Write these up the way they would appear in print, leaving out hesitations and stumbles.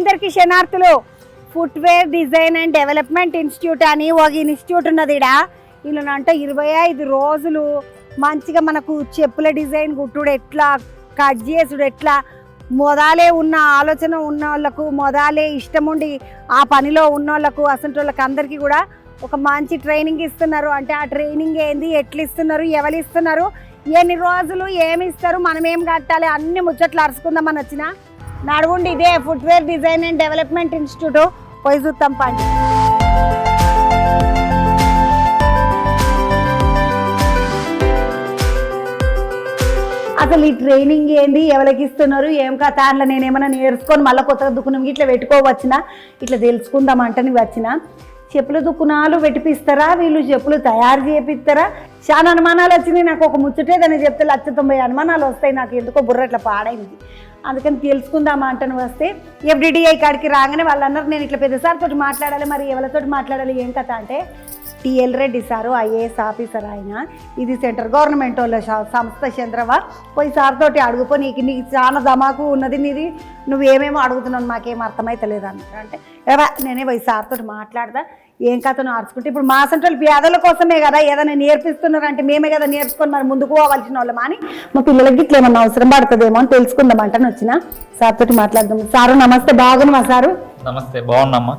అందరికి శనార్థులు footwear design and development institute అని ఒక ఇన్స్టిట్యూట్ ఉన్నది ఇడ అంటే 25 రోజులు మంచిగా మనకు చెప్పుల డిజైన్ కుట్టుడు ఎట్లా కట్ చేసుడు ఎట్లా మొదలే ఉన్న ఆలోచన ఉన్న వాళ్ళకు మొదలే ఇష్టం ఉండి ఆ పనిలో ఉన్న వాళ్ళకు అసలు వాళ్ళకి అందరికీ కూడా ఒక మంచి ట్రైనింగ్ ఇస్తున్నారు. అంటే ఆ ట్రైనింగ్ ఏంది, ఎట్లా ఇస్తున్నారు, ఎవరు ఇస్తున్నారు, ఎన్ని రోజులు ఏమి ఇస్తారు, మనం ఏం కట్టాలి, అన్ని ముచ్చట్లు అరుచుకుందామని వచ్చిన నడుగుండి. ఇదే footwear design and development institute, పోయి చూద్దాం పండి. అసలు ఈ ట్రైనింగ్ ఏంది, ఎవరికి ఇస్తున్నారు, ఏం కథ, అందులో నేను ఏమైనా నేర్చుకొని మళ్ళీ కొత్తగా దుకుణం ఇట్లా పెట్టుకోవచ్చిన, ఇట్లా తెలుసుకుందామంటని వచ్చిన. చెప్పుల దుకుణాలు పెట్టిపిస్తారా, వీళ్ళు చెప్పులు తయారు చేపిస్తారా, చాలా అనుమానాలు వచ్చినాయి నాకు. ఒక ముచ్చటేదని చెప్తే 190 అనుమానాలు వస్తాయి నాకు, ఎందుకో బుర్ర ఇట్లా పాడైంది. అందుకని తెలుసుకుందామా అంటని వస్తే FDDI కాడికి రాగానే వాళ్ళు అన్నారు నేను ఇట్లా పెద్దసారితో మాట్లాడాలి, మరి ఎవరితో మాట్లాడాలి ఏం కథ అంటే TL Reddy sir IAS officer ఆయన, ఇది సెంట్రల్ గవర్నమెంట్ వాళ్ళ సంస్థ చంద్రవా, పోయి సార్ తోటి అడుగుపో, నీకు చాలా దమాకు ఉన్నది, నీది నువ్వేమేమో అడుగుతున్నావు మాకేం అర్థమైతలేదు అన్నారు. అంటే ఎవరా నేనే పోయి సార్ తోటి మాట్లాడదా, ఏం కథను ఆర్చుకుంటే ఇప్పుడు మా సెంట్రల్ పేదల కోసమే కదా ఏదైనా నేర్పిస్తున్నారు, అంటే మేమే కదా నేర్చుకొని మరి ముందుకు పోవాల్సిన వాళ్ళమా అని, మా పిల్లలకి ఇట్లా ఏమన్నా అవసరం పడుతుందేమో అని తెలుసుకుందాం అంటని వచ్చిన. సార్ తోటి మాట్లాడదాం. సారు నమస్తే, బాగున్నామా సారు? నమస్తే, బాగున్నామ్మా.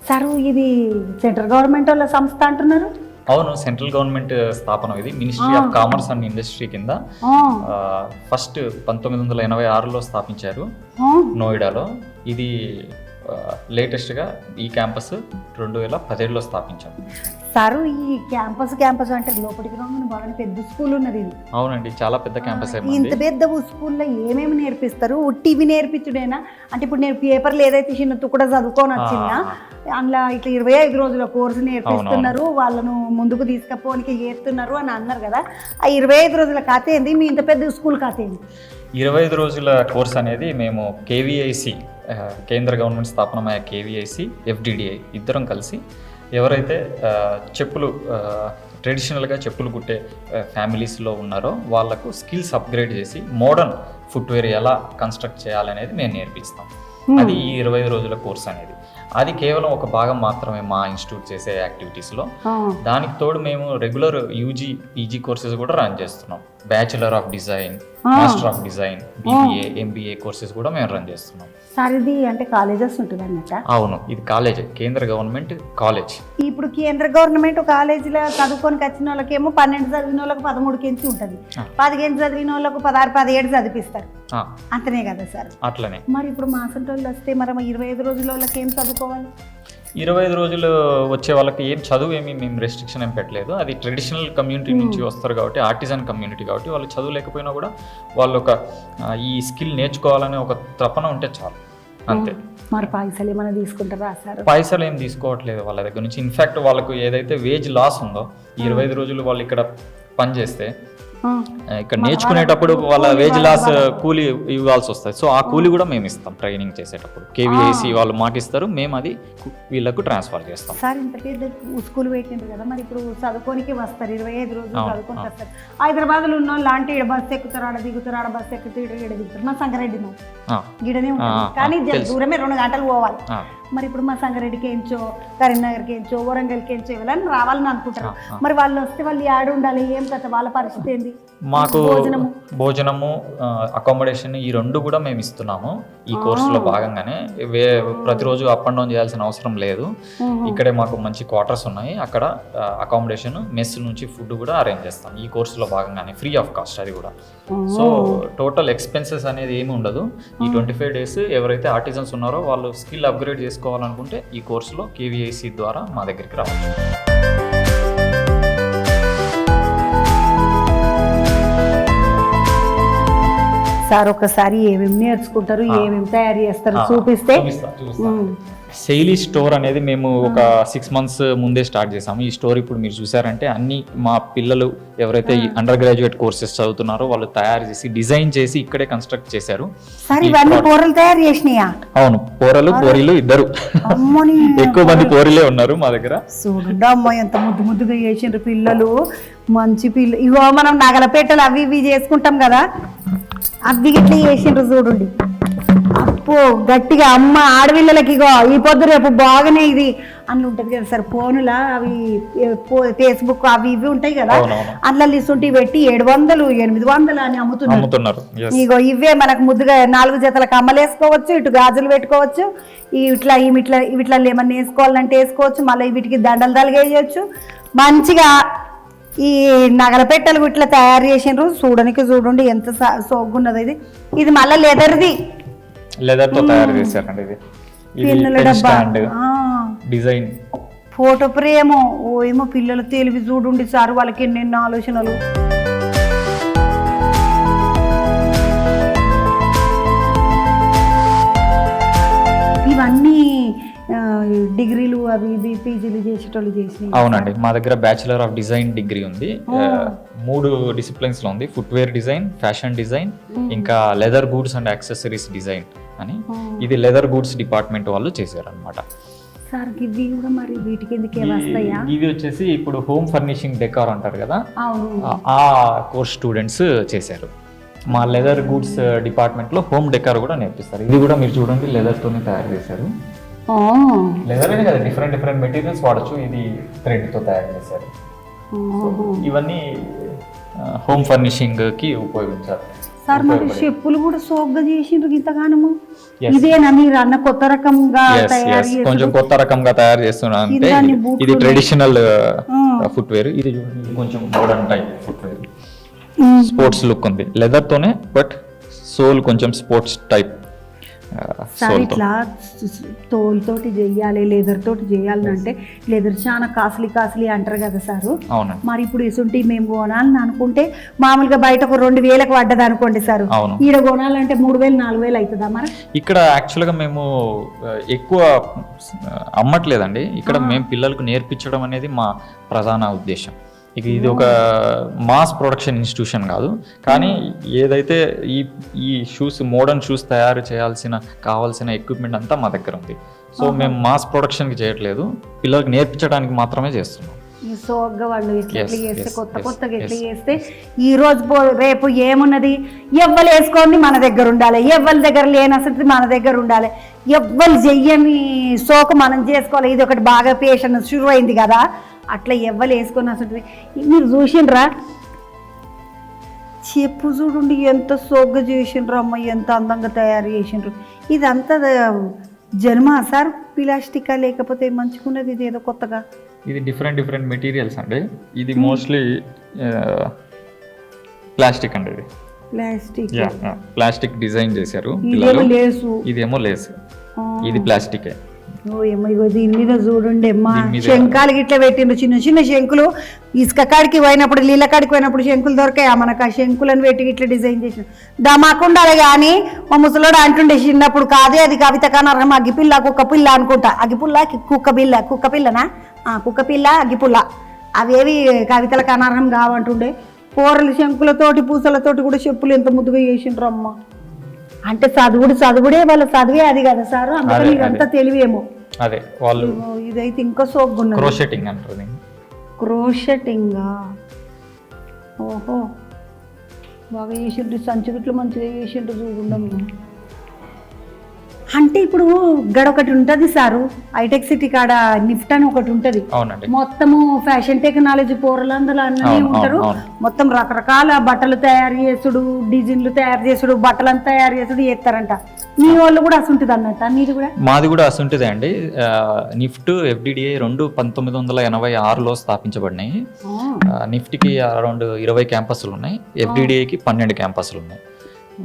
సారు ఇది సెంట్రల్ గవర్నమెంట్ వాళ్ళ సంస్థ అంటున్నారు? అవును, సెంట్రల్ గవర్నమెంట్ స్థాపనం. ఇది ministry of commerce and industry కింద ఫస్ట్ 1986లో స్థాపించారు నోయిడాలో. ఇది లేటెస్ట్గా ఈ క్యాంపస్ 2017లో స్థాపించాము. సారు ఈ క్యాంపస్ అంటే లోపలికి రాగానే బాగా పెద్ద స్కూల్ ఉన్నది. అవునండి, చాలా పెద్ద క్యాంపస్. ఇంత పెద్ద స్కూల్లో ఏమేమి నేర్పిస్తారు? టీవీ నేర్పించుడేనా? అంటే ఇప్పుడు నేను పేపర్లు ఏదైతే చిన్న కూడా చదువుకొని వచ్చిందా, అందులో ఇట్లా 25 రోజుల కోర్సు నేర్పిస్తున్నారు, వాళ్ళను ముందుకు తీసుకపోనికి చేస్తున్నారు అని అన్నారు కదా. ఆ 25 రోజుల కథ ఏంది, మీ ఇంత పెద్ద స్కూల్ కథ ఏంది? 25 రోజుల కోర్స్ అనేది మేము KVIC, కేంద్ర గవర్నమెంట్ స్థాపనమైన KVIC, FDDI ఇద్దరం కలిసి ఎవరైతే చెప్పులు ట్రెడిషనల్గా చెప్పులు కుట్టే ఫ్యామిలీస్లో ఉన్నారో వాళ్ళకు స్కిల్స్ అప్గ్రేడ్ చేసి మోడర్న్ ఫుట్వేర్ ఎలా కన్స్ట్రక్ట్ చేయాలనేది మేము నేర్పిస్తాం. అది ఈ 25 రోజుల కోర్స్ అనేది. అది కేవలం ఒక భాగం మాత్రమే మా ఇన్స్టిట్యూట్ చేసే యాక్టివిటీస్లో. దానికి తోడు మేము రెగ్యులర్ UG PG కోర్సెస్ కూడా రన్ చేస్తున్నాం. Bachelor of design, master of design, BBA MBA courses కూడా మేము రన్ చేస్తున్నాం. సార్ ఇది అంటే కాలేజెస్ ఉంటుంది అన్నట్ట? అవును, ఇది కాలేజ్, కేంద్ర గవర్నమెంట్ కాలేజ్. ఇప్పుడు కేంద్ర గవర్నమెంట్ కాలేజీలో చదువుకొని వచ్చిన వాళ్ళకేమో 12 చదివిన వాళ్ళకి 13 కెంచి ఉంటుంది, 15 చదివిన వాళ్ళకు 16 17 చదివిస్తారు, అంతనే కదా సార్? అట్లనే. మరి ఇప్పుడు మా సెంటర్లో వస్తే మరి 25 రోజుల వాళ్ళకి ఏం చదువుకోవాలి? 25 రోజులు వచ్చే వాళ్ళకి ఏం చదువు ఏమి మేము రెస్ట్రిక్షన్ ఏం పెట్టలేదు. అది ట్రెడిషనల్ కమ్యూనిటీ నుంచి వస్తారు కాబట్టి, ఆర్టిజన్ కమ్యూనిటీ కాబట్టి వాళ్ళు చదువు లేకపోయినా కూడా వాళ్ళు ఒక ఈ స్కిల్ నేర్చుకోవాలనే ఒక తపన ఉంటే చాలు, అంతే. మరి పైసలు ఏమైనా తీసుకుంటారా సార్? పైసలు ఏం తీసుకోవట్లేదు వాళ్ళ దగ్గర నుంచి. ఇన్ఫ్యాక్ట్ వాళ్ళకు ఏదైతే వేజ్ లాస్ ఉందో, 25 రోజులు వాళ్ళు ఇక్కడ పనిచేస్తే ఇక్కడ నేర్చుకునేటప్పుడు వాళ్ళ వేజ్ లాస్ కూలీ ఇవ్వాల్సి వస్తుంది. సో ఆ కూలీ కూడా మేము ఇస్తాం ట్రైనింగ్ చేసేటప్పుడు. KVIC వాళ్ళు మాటిస్తారు, మేము అది వీళ్ళకు ట్రాన్స్ఫర్ చేస్తాం. సార్ ఇంత పెద్ద స్కూల్ పెట్టిండ్రు కదా, మరి ఇప్పుడు చదువుకోనికి వస్తారు 25 రోజులు చదువుకొని వస్తారు. హైదరాబాద్లో ఉన్న వాళ్ళు అంటే బస్సు ఎక్కుతారు, ఆడ దిగుతారు, ఆడ బస్సు ఎక్కుతారు, ఇక్కడ దిగుతారు. మా సంగారెడ్డి గిడనే ఉంటుంది కానీ దూరమే 2 గంటలు పోవాలి. మరి ఇప్పుడు మా సంగారెడ్డికి ఏంచో, కరీంనగర్కి ఏంచో, వరంగల్కి ఏంచో ఎవరైనా రావాలని అనుకుంటారు. మరి వాళ్ళు వస్తే వాళ్ళు యాడ్ ఉండాలి, ఏం కథ, వాళ్ళ పరిస్థితి ఏంది? మాకు భోజనము అకామిడేషన్ ఈ 2 కూడా మేము ఇస్తున్నాము ఈ కోర్సులో భాగంగానే. ప్రతిరోజు అప్ అండ్ డౌన్ చేయాల్సిన అవసరం లేదు. ఇక్కడే మాకు మంచి క్వార్టర్స్ ఉన్నాయి, అక్కడ అకామిడేషన్, మెస్ నుంచి ఫుడ్ కూడా అరేంజ్ చేస్తాం ఈ కోర్సులో భాగంగానే, ఫ్రీ ఆఫ్ కాస్ట్ అది కూడా. సో టోటల్ ఎక్స్పెన్సెస్ అనేది ఏమి ఉండదు. ఈ 25 డేస్ ఎవరైతే ఆర్టిజన్స్ ఉన్నారో వాళ్ళు స్కిల్ అప్గ్రేడ్ చేసుకోవాలనుకుంటే ఈ కోర్సులో KVIC ద్వారా మా దగ్గరికి రావచ్చు. సార్ ఒకసారి ఏమేమి నేర్చుకుంటారు, ఏమేమి తయారు చేస్తారు చూపిస్తే. శైలి స్టోర్ అనేది మేము ఒక 6 months ముందే స్టార్ట్ చేసాము. ఈ స్టోర్ ఇప్పుడు మీరు చూసారంటే అన్ని మా పిల్లలు ఎవరైతే అండర్ గ్రాడ్యుయేట్ కోర్సెస్ చదువుతున్నారో వాళ్ళు తయారు చేసి డిజైన్ చేసి ఇక్కడే కన్స్ట్రక్ట్ చేశారు. పోరలు తయారు చేసినాయా? అవును, పోరీలు ఇద్దరు, ఎక్కువ మంది పోరీలే ఉన్నారు మా దగ్గర. చూడండి అమ్మ ఎంత ముద్దు ముద్దుగా చేసిండ్రు పిల్లలు, మంచి పిల్లలు. ఇగో మనం నగలపేటలు అవి ఇవి చేసుకుంటాం కదా, అవి గిట్లా చేసిండ్రు చూడండి. చెప్పు గట్టిగా అమ్మ ఆడపిల్లలకి ఇగో ఈ పొద్దు రేపు బాగానే ఇది అందులో ఉంటుంది కదా సార్ ఫోనులా అవి ఫేస్బుక్ అవి ఇవి ఉంటాయి కదా అందులో లిస్ట్ పెట్టి 700 800 అని అమ్ముతున్నారు. ఇగో ఇవే మనకు ముద్దుగా 4 జతల కమ్మలు వేసుకోవచ్చు, ఇటు గాజులు పెట్టుకోవచ్చు, ఇట్లా ఇట్లా ఏమన్నా వేసుకోవాలంటే వేసుకోవచ్చు, మళ్ళీ వీటికి దండలు తలిగేయచ్చు. మంచిగా ఈ నగల పెట్టెలు ఇట్లా తయారు చేసిండ్రు. చూడండి ఎంత సోగ్గున్నది. ఇది మళ్ళీ లెదర్తో తయారు చేశారండి. ఇది డిజైన్ ఫోటో ఫ్రేమో ఏమో పిల్లలు తెలివి చూడండి సార్, వాళ్ళకి ఎన్నెన్నో ఆలోచనలు. ఇవన్నీ డిగ్రీలు అవి ఇవి పీజీలు చేసేటోళ్ళు చేసి. అవునండి, మా దగ్గర బ్యాచిలర్ ఆఫ్ డిజైన్ డిగ్రీ ఉంది. 3 డిసిప్లిన్స్ లో ఉంది. ఫుట్వేర్ డిజైన్, ఫ్యాషన్ డిజైన్, ఇంకా leather goods and accessories design అని. ఇది లెదర్ గూడ్స్ డిపార్ట్మెంట్ వాళ్ళు చేశారనమాట. సార్ ఇవి కూడా మరి వీటికి ఎందుకే వస్తాయా? ఇవి వచ్చేసి ఇప్పుడు హోమ్ ఫర్నిషింగ్ డెకార్ అంటారు కదా, ఆ కోర్స్ స్టూడెంట్స్ చేశారు. మా లెదర్ గూడ్స్ డిపార్ట్మెంట్ లో హోమ్ డెకార్ కూడా నేర్పిస్తారు. ఇది కూడా మీరు చూడండి లెదర్ తోనే తయారు చేశారు. లెదర్ అనే కదా, డిఫరెంట్ మెటీరియల్స్ వాడచ్చు. ఇది థ్రెడ్ తో తయారు చేశారు. ఇవన్నీ హోమ్ ఫర్నిషింగ్ కి ఉపయోగించారు. సార్ మరి చెప్పులు కూడా సోగ్గా చేసిండ్రు ఇంతగానము. ఇదేనా మీరు అన్న కొత్త రకంగా తయారు చేసి? కొంచెం కొత్త రకంగా తయారు చేస్తున్నా అంటే ఇది ట్రెడిషనల్ ఫుట్వేర్. ఇది కొంచెం modern type footwear, sports look ఉంది లెదర్ తోనే, బట్ సోల్ కొంచెం స్పోర్ట్స్ టైప్. సార్ ఇట్లా తోలుతోటి చెయ్యాలి, లెదర్ తోటి చేయాలని అంటే లెదర్ చాలా కాస్ట్లీ అంటారు కదా సారు. మరి ఇప్పుడు ఇసుంటి మేము కొనాలని అనుకుంటే మామూలుగా బయట ఒక 2000కి పడ్డది అనుకోండి సార్, ఈడ కొనాలంటే 3000 4000 అవుతుందా? మరి ఇక్కడ యాక్చువల్గా మేము ఎక్కువ అమ్మట్లేదండి. ఇక్కడ మేము పిల్లలకు నేర్పించడం అనేది మా ప్రధాన ఉద్దేశం. ఇక ఇది ఒక మాస్ ప్రొడక్షన్ ఇన్స్టిట్యూషన్ కాదు, కానీ ఏదైతే ఈ షూస్ మోడర్న్ షూస్ తయారు కావాల్సిన ఎక్విప్మెంట్ అంతా మా దగ్గర ఉంది. సో మేము మాస్ ప్రొడక్షన్కి చేయట్లేదు, పిల్లలకు నేర్పించడానికి మాత్రమే చేస్తున్నాం. సోగ్గా వాళ్ళు ఎట్లా చేస్తే కొత్తగా ఎట్లా చేస్తే ఈ రోజు రేపు ఏమున్నది ఎవ్వరు వేసుకోండి మన దగ్గర ఉండాలి, ఎవ్వరి దగ్గర లేని అసలు మన దగ్గర ఉండాలి, ఎవ్వరు చెయ్యని సోకు మనం చేసుకోవాలి. ఇది ఒకటి బాగా పేషన్ షురు అయింది కదా, అట్లా ఎవ్వరు వేసుకొని అసలు మీరు చూసిండ్రా చెప్పు చూడండి ఎంత సోగ్గా చేసిండ్రు అమ్మ, ఎంత అందంగా తయారు చేసిండ్రు. ఇదంతా జన్మ సార్ ప్లాస్టికా లేకపోతే మంచుకున్నది ఇది ఏదో కొత్తగా? ఇది డిఫరెంట్ మెటీరియల్స్ అండి. ఇది మోస్ట్లీ ప్లాస్టిక్ అండి. ఇది ప్లాస్టిక్ డిజైన్ చేశారు. ఇదేమో లేసు, ఇది ప్లాస్టికే. ఏమో ఇగో దీని మీద చూడండి అమ్మా, శంఖాలు గిట్లా పెట్టిండ్రు, చిన్న శంకులు. ఇసుక కాడికి పోయినప్పుడు నీళ్ళ కాడికి పోయినప్పుడు శంకులు దొరికాయా మనకు? ఆ శంకులను పెట్టి ఇట్లా డిజైన్ చేసిన దమాకుండాలి. కానీ మా ముసలోడు అంటుండే చిన్నప్పుడు, కాదే అది కవిత కానర్హం అగ్గిపిల్ల కుక్కపిల్ల అనుకుంటా. అగ్గిపుల్ల కుక్కపిల్లనా? కుక్కపిల్ల అగ్గిపుల్ల అవేవి కవితల కనర్హం కావంటుండే. కూరలు శంకులతోటి పూసలతోటి కూడా చెప్పులు ఎంత ముద్దుగా చేసిండ్రు అమ్మ. అంటే చదువుడే వాళ్ళ చదివే అది కదా సార్, అందుకని ఇదంతా తెలివేమో. అదే వాళ్ళు ఇదైతే ఇంకా సోగ్గున్నది. క్రోషెటింగ్ అంటారు. క్రోషెటింగా? ఓహో బాగా చేసిండ్రు, సంచి గిట్లు మంచిగా చేసిండ్రు చూడండి. అంటే ఇప్పుడు గడొకటి ఉంటుంది సారు, హైటెక్ సిటీ కాడ నిఫ్ట్ అని ఒకటి ఉంటుంది. మొత్తము ఫ్యాషన్ టెక్నాలజీ పోరలందరూ అన్నీ ఉంటారు. మొత్తం రకరకాల బట్టలు తయారు చేసుడు, డిజైన్లు తయారు చేసుడు, బట్టలను తయారు చేసుడు చేస్తారంట. మీ వాళ్ళు కూడా అసుంటుంది అన్నట్ట? మీది కూడా? మాది కూడా అసుంటిదే అండి. NIFT FDDI 1986లో స్థాపించబడినాయి. నిఫ్ట్కి అరౌండ్ 20 క్యాంపస్లు ఉన్నాయి, FDDIకి 12 క్యాంపస్లు ఉన్నాయి.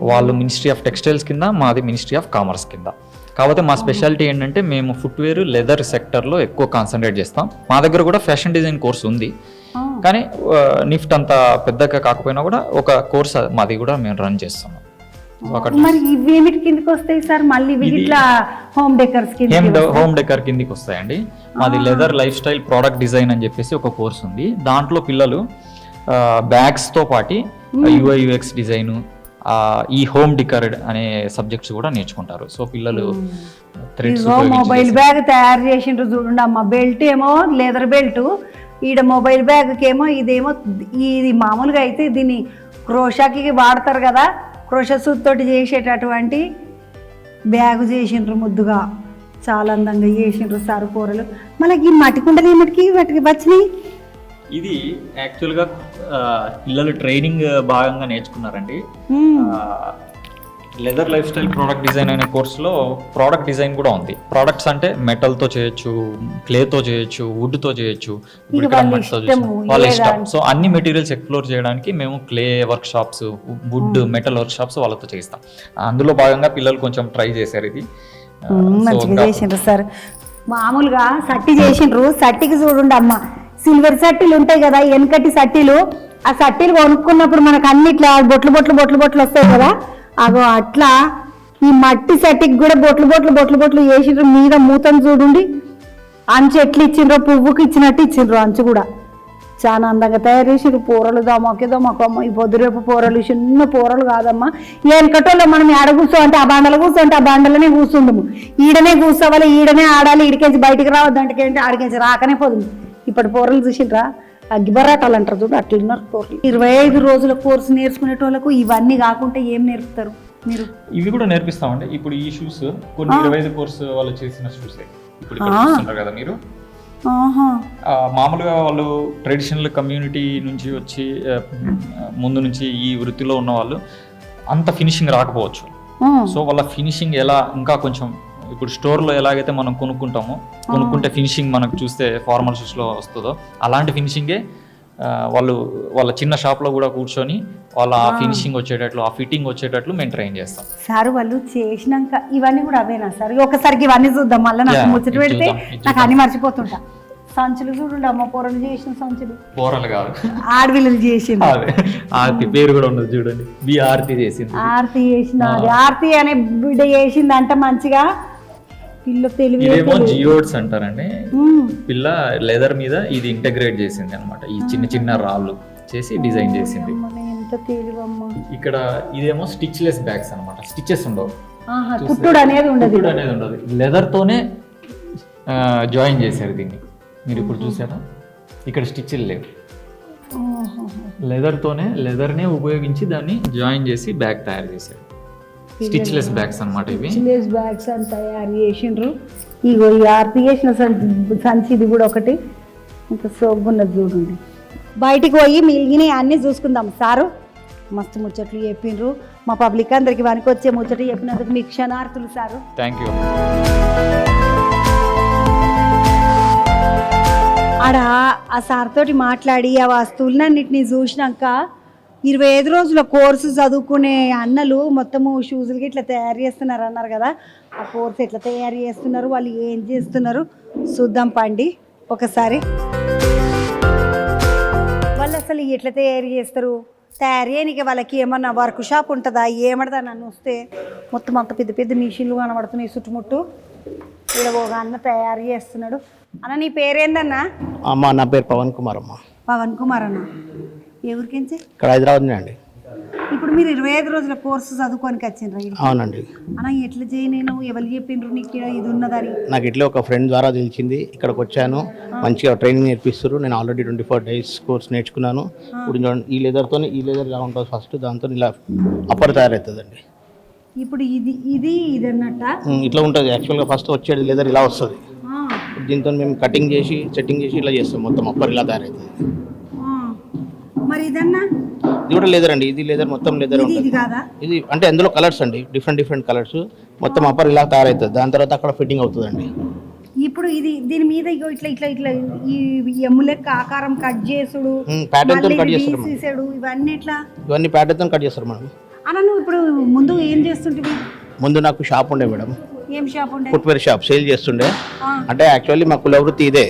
వాళ్ళు మినిస్ట్రీ ఆఫ్ టెక్స్టైల్స్ కింద, మాది మినిస్ట్రీ ఆఫ్ కామర్స్ కింద. కాకపోతే మా స్పెషాలిటీ ఏంటంటే మేము ఫుట్వేర్ లెదర్ సెక్టర్లో ఎక్కువ కాన్సన్ట్రేట్ చేస్తాం. మా దగ్గర కూడా ఫ్యాషన్ డిజైన్ కోర్స్ ఉంది, కానీ నిఫ్ట్ అంత పెద్దగా కాకపోయినా కూడా ఒక కోర్స్ మాది కూడా మేము రన్ చేస్తున్నాం. మరి ఇవేమిటి కిందకి వస్తాయి సార్? మళ్ళీ హోమ్ డెకర్ కిందకి వస్తాయండి. మాది leather lifestyle product design అని చెప్పేసి ఒక కోర్స్ ఉంది. దాంట్లో పిల్లలు బ్యాగ్స్తో పాటు UI UX డిజైన్, ఈ హోమ్ డెకర్ అనే సబ్జెక్ట్స్ కూడా నేర్చుకుంటారు. సో పిల్లలు మొబైల్ బ్యాగ్ తయారు చేసిండ్రు చూడండి అమ్మ. బెల్ట్ ఏమో లెదర్ బెల్ట్, ఈడ మొబైల్ బ్యాగ్కి ఏమో ఇదేమో, ఇది మామూలుగా అయితే దీన్ని క్రోషాకి వాడతారు కదా, క్రోషా సూత్ తోటి చేసేటటువంటి బ్యాగు చేసిండ్రు ముద్దుగా, చాలా అందంగా చేసిండ్రు సార్ కూరలు. మనకి మట్టి కుండలు ఏమిటికి వాటికి వచ్చినాయి? ఇది యాక్చువల్గా పిల్లలు ట్రైనింగ్ భాగంగా నేర్చుకున్నారండి. Leather lifestyle product design అనే కోర్సులో ప్రోడక్ట్ డిజైన్ కూడా ఉంది. ప్రోడక్ట్స్ అంటే మెటల్తో చేయొచ్చు, క్లేతో చేయొచ్చు, వుడ్తో చేయొచ్చు, వాళ్ళ ఇష్టం. సో అన్ని మెటీరియల్స్ ఎక్స్ప్లోర్ చేయడానికి మేము clay workshops, wood, metal workshops వాళ్ళతో చేయిస్తాం. అందులో భాగంగా పిల్లలు కొంచెం ట్రై చేశారు. ఇది మంచిగా చేసిండ్రు సార్. మామూలుగా సట్టి చేసిండ్రు. సట్టికి చూడండి అమ్మ, సిల్వర్ సట్టీలు ఉంటాయి కదా, వెనకటి సట్టీలు. ఆ సట్టీలు కొనుక్కున్నప్పుడు మనకు అన్ని ఇట్లా బొట్లు బొట్లు బొట్లు బొట్లు వస్తాయి కదా, అగో అట్లా ఈ మట్టి సట్టికి కూడా బొట్లు బొట్లు బొట్లు బొట్లు వేసిండ్రు. మీద మూతను చూడండి, అంచు ఎట్లు ఇచ్చిండ్రో, పువ్వుకి ఇచ్చినట్టు ఇచ్చిండ్రు అంచు కూడా. చాలా అందంగా తయారు చేసిండ్రు. కూరలు దమాకే దమాకు అమ్మ. ఈ పొద్దురేపు కూరలు చిన్న కూరలు కాదమ్మా. వెనకటోళ్ళు మనం ఆడ కూర్చో అంటే ఆ బండలు కూర్చో అంటే ఆ బండలనే కూర్చుండము. ఈడనే కూర్చోవాలి, ఈడనే ఆడాలి, ఈడికెంచి బయటికి రావద్దంటే ఏంటి ఆడికెంచి రాకనే పోతుంది. ఇప్పటి కూరలు చూసిండ్రా, అగ్గిబరాటాలు అంటారు చూడు, అట్లున్నారు కూరలు. 25 రోజుల కోర్సు నేర్చుకునేటోళ్ళకు ఇవన్నీ కాకుండా ఏం నేర్పుతారు మీరు? ఇవి కూడా నేర్పిస్తామండి. ఇప్పుడు ఈ షూస్ కొన్ని 25 కోర్సు వాళ్ళు చేసిన షూస్ ఇప్పుడు చూస్తున్నారు కదా మీరు. మామూలుగా వాళ్ళు ట్రెడిషనల్ కమ్యూనిటీ నుంచి వచ్చి ముందు నుంచి ఈ వృత్తిలో ఉన్న వాళ్ళు అంత ఫినిషింగ్ రాకపోవచ్చు. సో వాళ్ళ ఫినిషింగ్ ఎలా ఇంకా కొంచెం ఇప్పుడు స్టోర్లో ఎలాగైతే మనం కొనుక్కుంటే ఫినిషింగ్ మనకు చూస్తే ఫార్మల్ షూస్లో వస్తుందో అలాంటి ఫినిషింగే వాళ్ళు వాళ్ళ చిన్న షాప్లో కూడా కూర్చొని వాళ్ళ ఆ ఫినిషింగ్ వచ్చేటట్లు, ఆ ఫిట్టింగ్ వచ్చేటట్లు మేము ట్రైన్ చేస్తాం. సార్ వాళ్ళు చేసినాక ఇవన్నీ కూడా అవేనా సార్? ఒకసారికి ఇవన్నీ చూద్దాం, మళ్ళీ నాకు ముచ్చట పెడితే నాకు అన్ని మర్చిపోతుంటా. సంచులు చూడండి అమ్మ, పొరలు చేసిన సంచులు. పొరలు కాదు, ఆడవిల్లలు చేసింది. ఆర్తి పేరు కూడా ఉండదు చూడండి, ఆర్తి చేసింది. ఆర్తి చేసిన ఆర్తి అనే బిడ్డ చేసింది అంట మంచిగా. పిల్ల తెలివి జియోడ్స్ అంటారండి. పిల్ల లెదర్ మీద ఇది ఇంటగ్రేట్ చేసింది అనమాట. ఈ చిన్న చిన్న రాళ్ళు చేసి డిజైన్ చేసింది. ఎంత తెలివమ్మ. ఇక్కడ ఇదేమో స్టిచ్లెస్ బ్యాగ్స్ అనమాట. స్టిచెస్ ఉండవు, కుట్టుడు అనేది ఉండదు. లెదర్ తోనే జాయిన్ చేశారు దీన్ని. మీరు ఇప్పుడు చూసారా, ఇక్కడ స్టిచ్లు లేవు. లెదర్నే ఉపయోగించి దాన్ని జాయిన్ చేసి బ్యాగ్ తయారు చేశారు. స్టిచ్లెస్ బ్యాగ్స్ అనమాట ఇవి. స్టిచ్లెస్ బ్యాగ్స్ అని తయారు చేసిండ్రు. ఇగో ఈ ఆర్తి చేసిన సంచి ఇది కూడా ఒకటి. ఇంకా సోగ్గున్నది చూడండి. బయటికి పోయి మిగిలిన అన్నీ చూసుకుందాం. సారు మస్తు ముచ్చట్లు చెప్పిండ్రు. మా పబ్లిక్ అందరికి వానికి వచ్చే ముచ్చట్లు చెప్పినందుకు మీకు క్షణార్థులు సారు. Thank you. ఆడ ఆ సార్ తోటి మాట్లాడి ఆ వస్తువులన్నింటినీ చూసినాక 25 రోజుల కోర్సు చదువుకునే అన్నలు మొత్తము షూజులకి ఇట్లా తయారు చేస్తున్నారు అన్నారు కదా. ఆ కోర్సు ఎట్లా తయారు చేస్తున్నారు, వాళ్ళు ఏం చేస్తున్నారు చూద్దాం పండి ఒకసారి. వాళ్ళు అసలు ఎట్లా తయారు చేస్తారు, తయారు చేయడానికి వాళ్ళకి ఏమన్నా వర్క్ షాప్ ఉంటుందా, ఏమడదా? నన్ను వస్తే మొత్తం అంత పెద్ద పెద్ద మిషన్లు కనబడుతున్నాయి చుట్టుముట్టు. ఇక్కడ ఒక అన్న తయారు చేస్తున్నాడు. అన్న నీ పేరేందన్నా? అమ్మ నా పేరు పవన్ కుమార్. అమ్మ పవన్ కుమార్ అన్న ఎవరికించి? ఇక్కడ హైదరాబాద్ అండి. ఇప్పుడు మీరు 25 రోజుల కోర్సు చదువుకోనికి వచ్చిండ్రా? అవునండి. అన్న ఎట్లా చేయి, నేను ఎవరు చెప్పిండ్రు నీకు ఇది ఉన్నదని? నాకు ఇట్లా ఒక ఫ్రెండ్ ద్వారా తెలిసింది. ఇక్కడికి వచ్చాను, మంచిగా ట్రైనింగ్ నేర్పిస్తారు. నేను ఆల్రెడీ 24 days కోర్స్ నేర్చుకున్నాను. ఇప్పుడు ఈ లెదర్తో ఈ లెదర్ ఇలా ఉంటుంది ఫస్ట్, దాంతో ఇలా అప్పర్ తయారవుతుందండి. ఇప్పుడు ఇది అన్నట్ట ఇట్లా ఉంటుంది. యాక్చువల్గా ఫస్ట్ వచ్చేది లెదర్ ఇలా వస్తుంది. దీంతో మేము కటింగ్ చేసి సెట్టింగ్ చేసి ఇలా చేస్తాం. మొత్తం అప్పర్ ఇలా తయారవుతుంది. మరి ఇదన్నా ఇది కూడా లెదర్ అండి. ఇది లెదర్ మొత్తం లెదర్ ఉంటుంది. ఇది అంటే అందులో కలర్స్ అండి, డిఫరెంట్ కలర్స్. మొత్తం అప్పర్ ఇలా తయారవుతుంది. దాని తర్వాత అక్కడ ఫిట్టింగ్ అవుతుందండి. ఇప్పుడు ఇది దీని మీద ఇట్లా ఇట్లా ఇట్లా ఈ ఎమ్ములెక్క ఆకారం కట్ చేసుడు, ప్యాటర్న్ తో కట్ చేస్తారు. ఇవన్నీ ఎట్లా? ఇవన్నీ ప్యాటర్న్ తో కట్ చేస్తారు మేడం. అన్న నువ్వు ఇప్పుడు ముందు ఏం చేస్తుంటివి? ముందు నాకు షాప్ ఉండే మేడం. ఏం షాప్ ఉండే? ఫుట్వేర్ షాప్ సేల్ చేస్తుండే. అంటే యాక్చువల్లీ మా కుల వృత్తి ఇదే.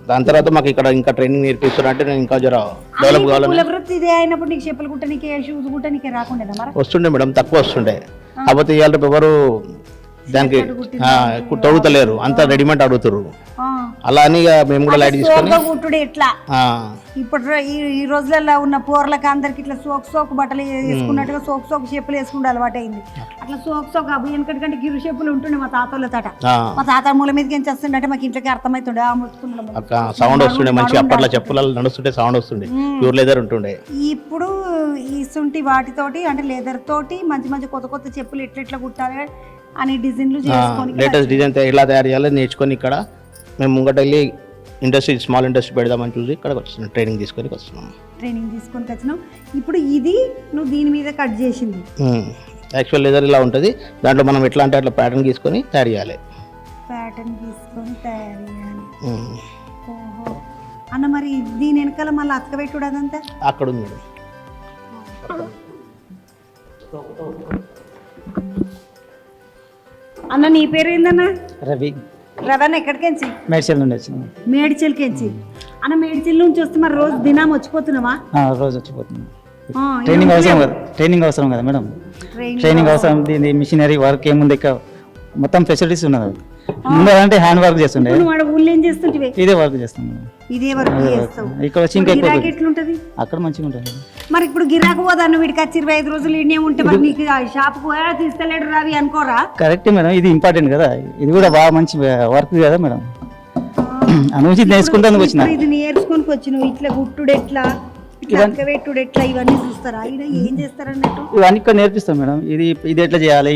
దాని తర్వాత మాకు ఇక్కడ ఇంకా ట్రైనింగ్ నేర్పిస్తున్నా అంటే నేను ఇంకా జర డెవలప్ కావాలని. కుల వృత్తి ఇదే అయినప్పుడు నీకు చెప్పులు కుట్టనీకే, షూస్ కుట్టనీకే రాకుండా మరి? వస్తుండే మేడం, తక్కువ వస్తుండే. కాకపోతే ఇవాళ ఎవరు దానికి తొడుగుతలేరు, అంతా రెడీమేడ్ అడుగుతారు. అలా అని మేము కూడా లైట్ తీసుకొని ఎట్లా ఇప్పుడు ఈ రోజులలో ఉన్న పోర్లకి అందరికి ఇట్లా సోకు బట్టలు వేసుకున్నట్టుగా సోకు చెప్పులు వేసుకుంటే అలవాటు అయింది. అట్లా సోకు అవి ఎందుకంటే గిరు చెప్పులు ఉంటుండే మా తాతల తాట. మా తాత మూల మీదకి ఏం చేస్తుండే మాకు ఇంట్లోకి అర్థమవుతుండే. సౌండ్ వస్తుండే మంచి. అప్పట్లో చెప్పులు నడుస్తుంటే సౌండ్ వస్తుండే, ప్యూర్ లెదర్ ఉంటుండే. ఇప్పుడు ఈ సుంటి వాటితోటి అంటే లెదర్ తోటి మంచి కొత్త చెప్పులు ఎట్లా కుట్టాలి అనే డిజైన్లు చేసుకొని లేటెస్ట్ డిజైన్ ఎలా తయారు చేయాలో నేర్చుకొని ఇక్కడ మేము ముంగట వెళ్ళి ఇండస్ట్రీ స్మాల్ ఇండస్ట్రీ పెడదామని చూసి ఇక్కడికి వస్తున్నాం, ట్రైనింగ్ తీసుకొని వస్తున్నాం. ట్రైనింగ్ తీసుకొని వచ్చినావు. ఇప్పుడు ఇది నువ్వు దీని మీద కట్ చేసింది. యాక్చువల్ లెదర్ ఇలా ఉంటుంది, దాంట్లో మనం ఎట్లా అంటే అట్లా ప్యాటర్న్ తీసుకొని తయారు చేయాలి. ప్యాటర్న్ తీసుకొని తయారు చేయాలి. ఓహో అన్న, మరి దీని వెనకాల మళ్ళీ అతకబెట్టుడు అదంతా అక్కడ ఉంది మేడం. అన్న నీ పేరు ఏందన్నా? రవి. రవణ ఎక్కడికెంచి? మేడ్చల్ నుండి వచ్చినాము. మేడ్చల్కెంచి. అన్న మేడ్చల్ నుంచి వస్తే మరి రోజు దినం వచ్చిపోతున్నావా? రోజు వచ్చిపోతున్నాం. ట్రైనింగ్ అవసరం కదా మేడం. ట్రైనింగ్ అవసరం. దీని మిషనరీ వర్క్ ఏముంది, ఇక్కడ మొత్తం ఫెసిలిటీస్ ఉన్నది. ముందంటే హ్యాండ్ వర్క్ చేస్తుండే, ఊళ్ళో ఏం చేస్తుంటే ఇదే వర్క్ చేస్తాం మేడం. ఇదే వర్క్ చేస్తావు. ఇక్కడ వచ్చి ఇంకా ఎట్లుంటది అక్కడ మంచిగా ఉంటుంది. మరి ఇప్పుడు గిరాకు పోదాను వీడికి వచ్చి 25 రోజులు ఇన్నే ఉంటే మరి నీకు షాప్ పోయా తీస్తలేడు రవి అనుకోరా? కరెక్ట్ మేడం, ఇది ఇంపార్టెంట్ కదా, ఇది కూడా బాగా మంచి వర్క్ కదా మేడం. అనుభూతి నేర్చుకుంటాను వచ్చిన. ఇది నేర్చుకొని వచ్చినావు. ఇట్లా గుట్టుడు ఎట్లా, పెట్టుడు ఎట్లా, ఇవన్నీ చూస్తారా? ఇక్కడ ఏం చేస్తారన్నట్టు ఇవన్నీ ఇక్కడ నేర్పిస్తాం మేడం. ఇది ఎట్లా చేయాలి,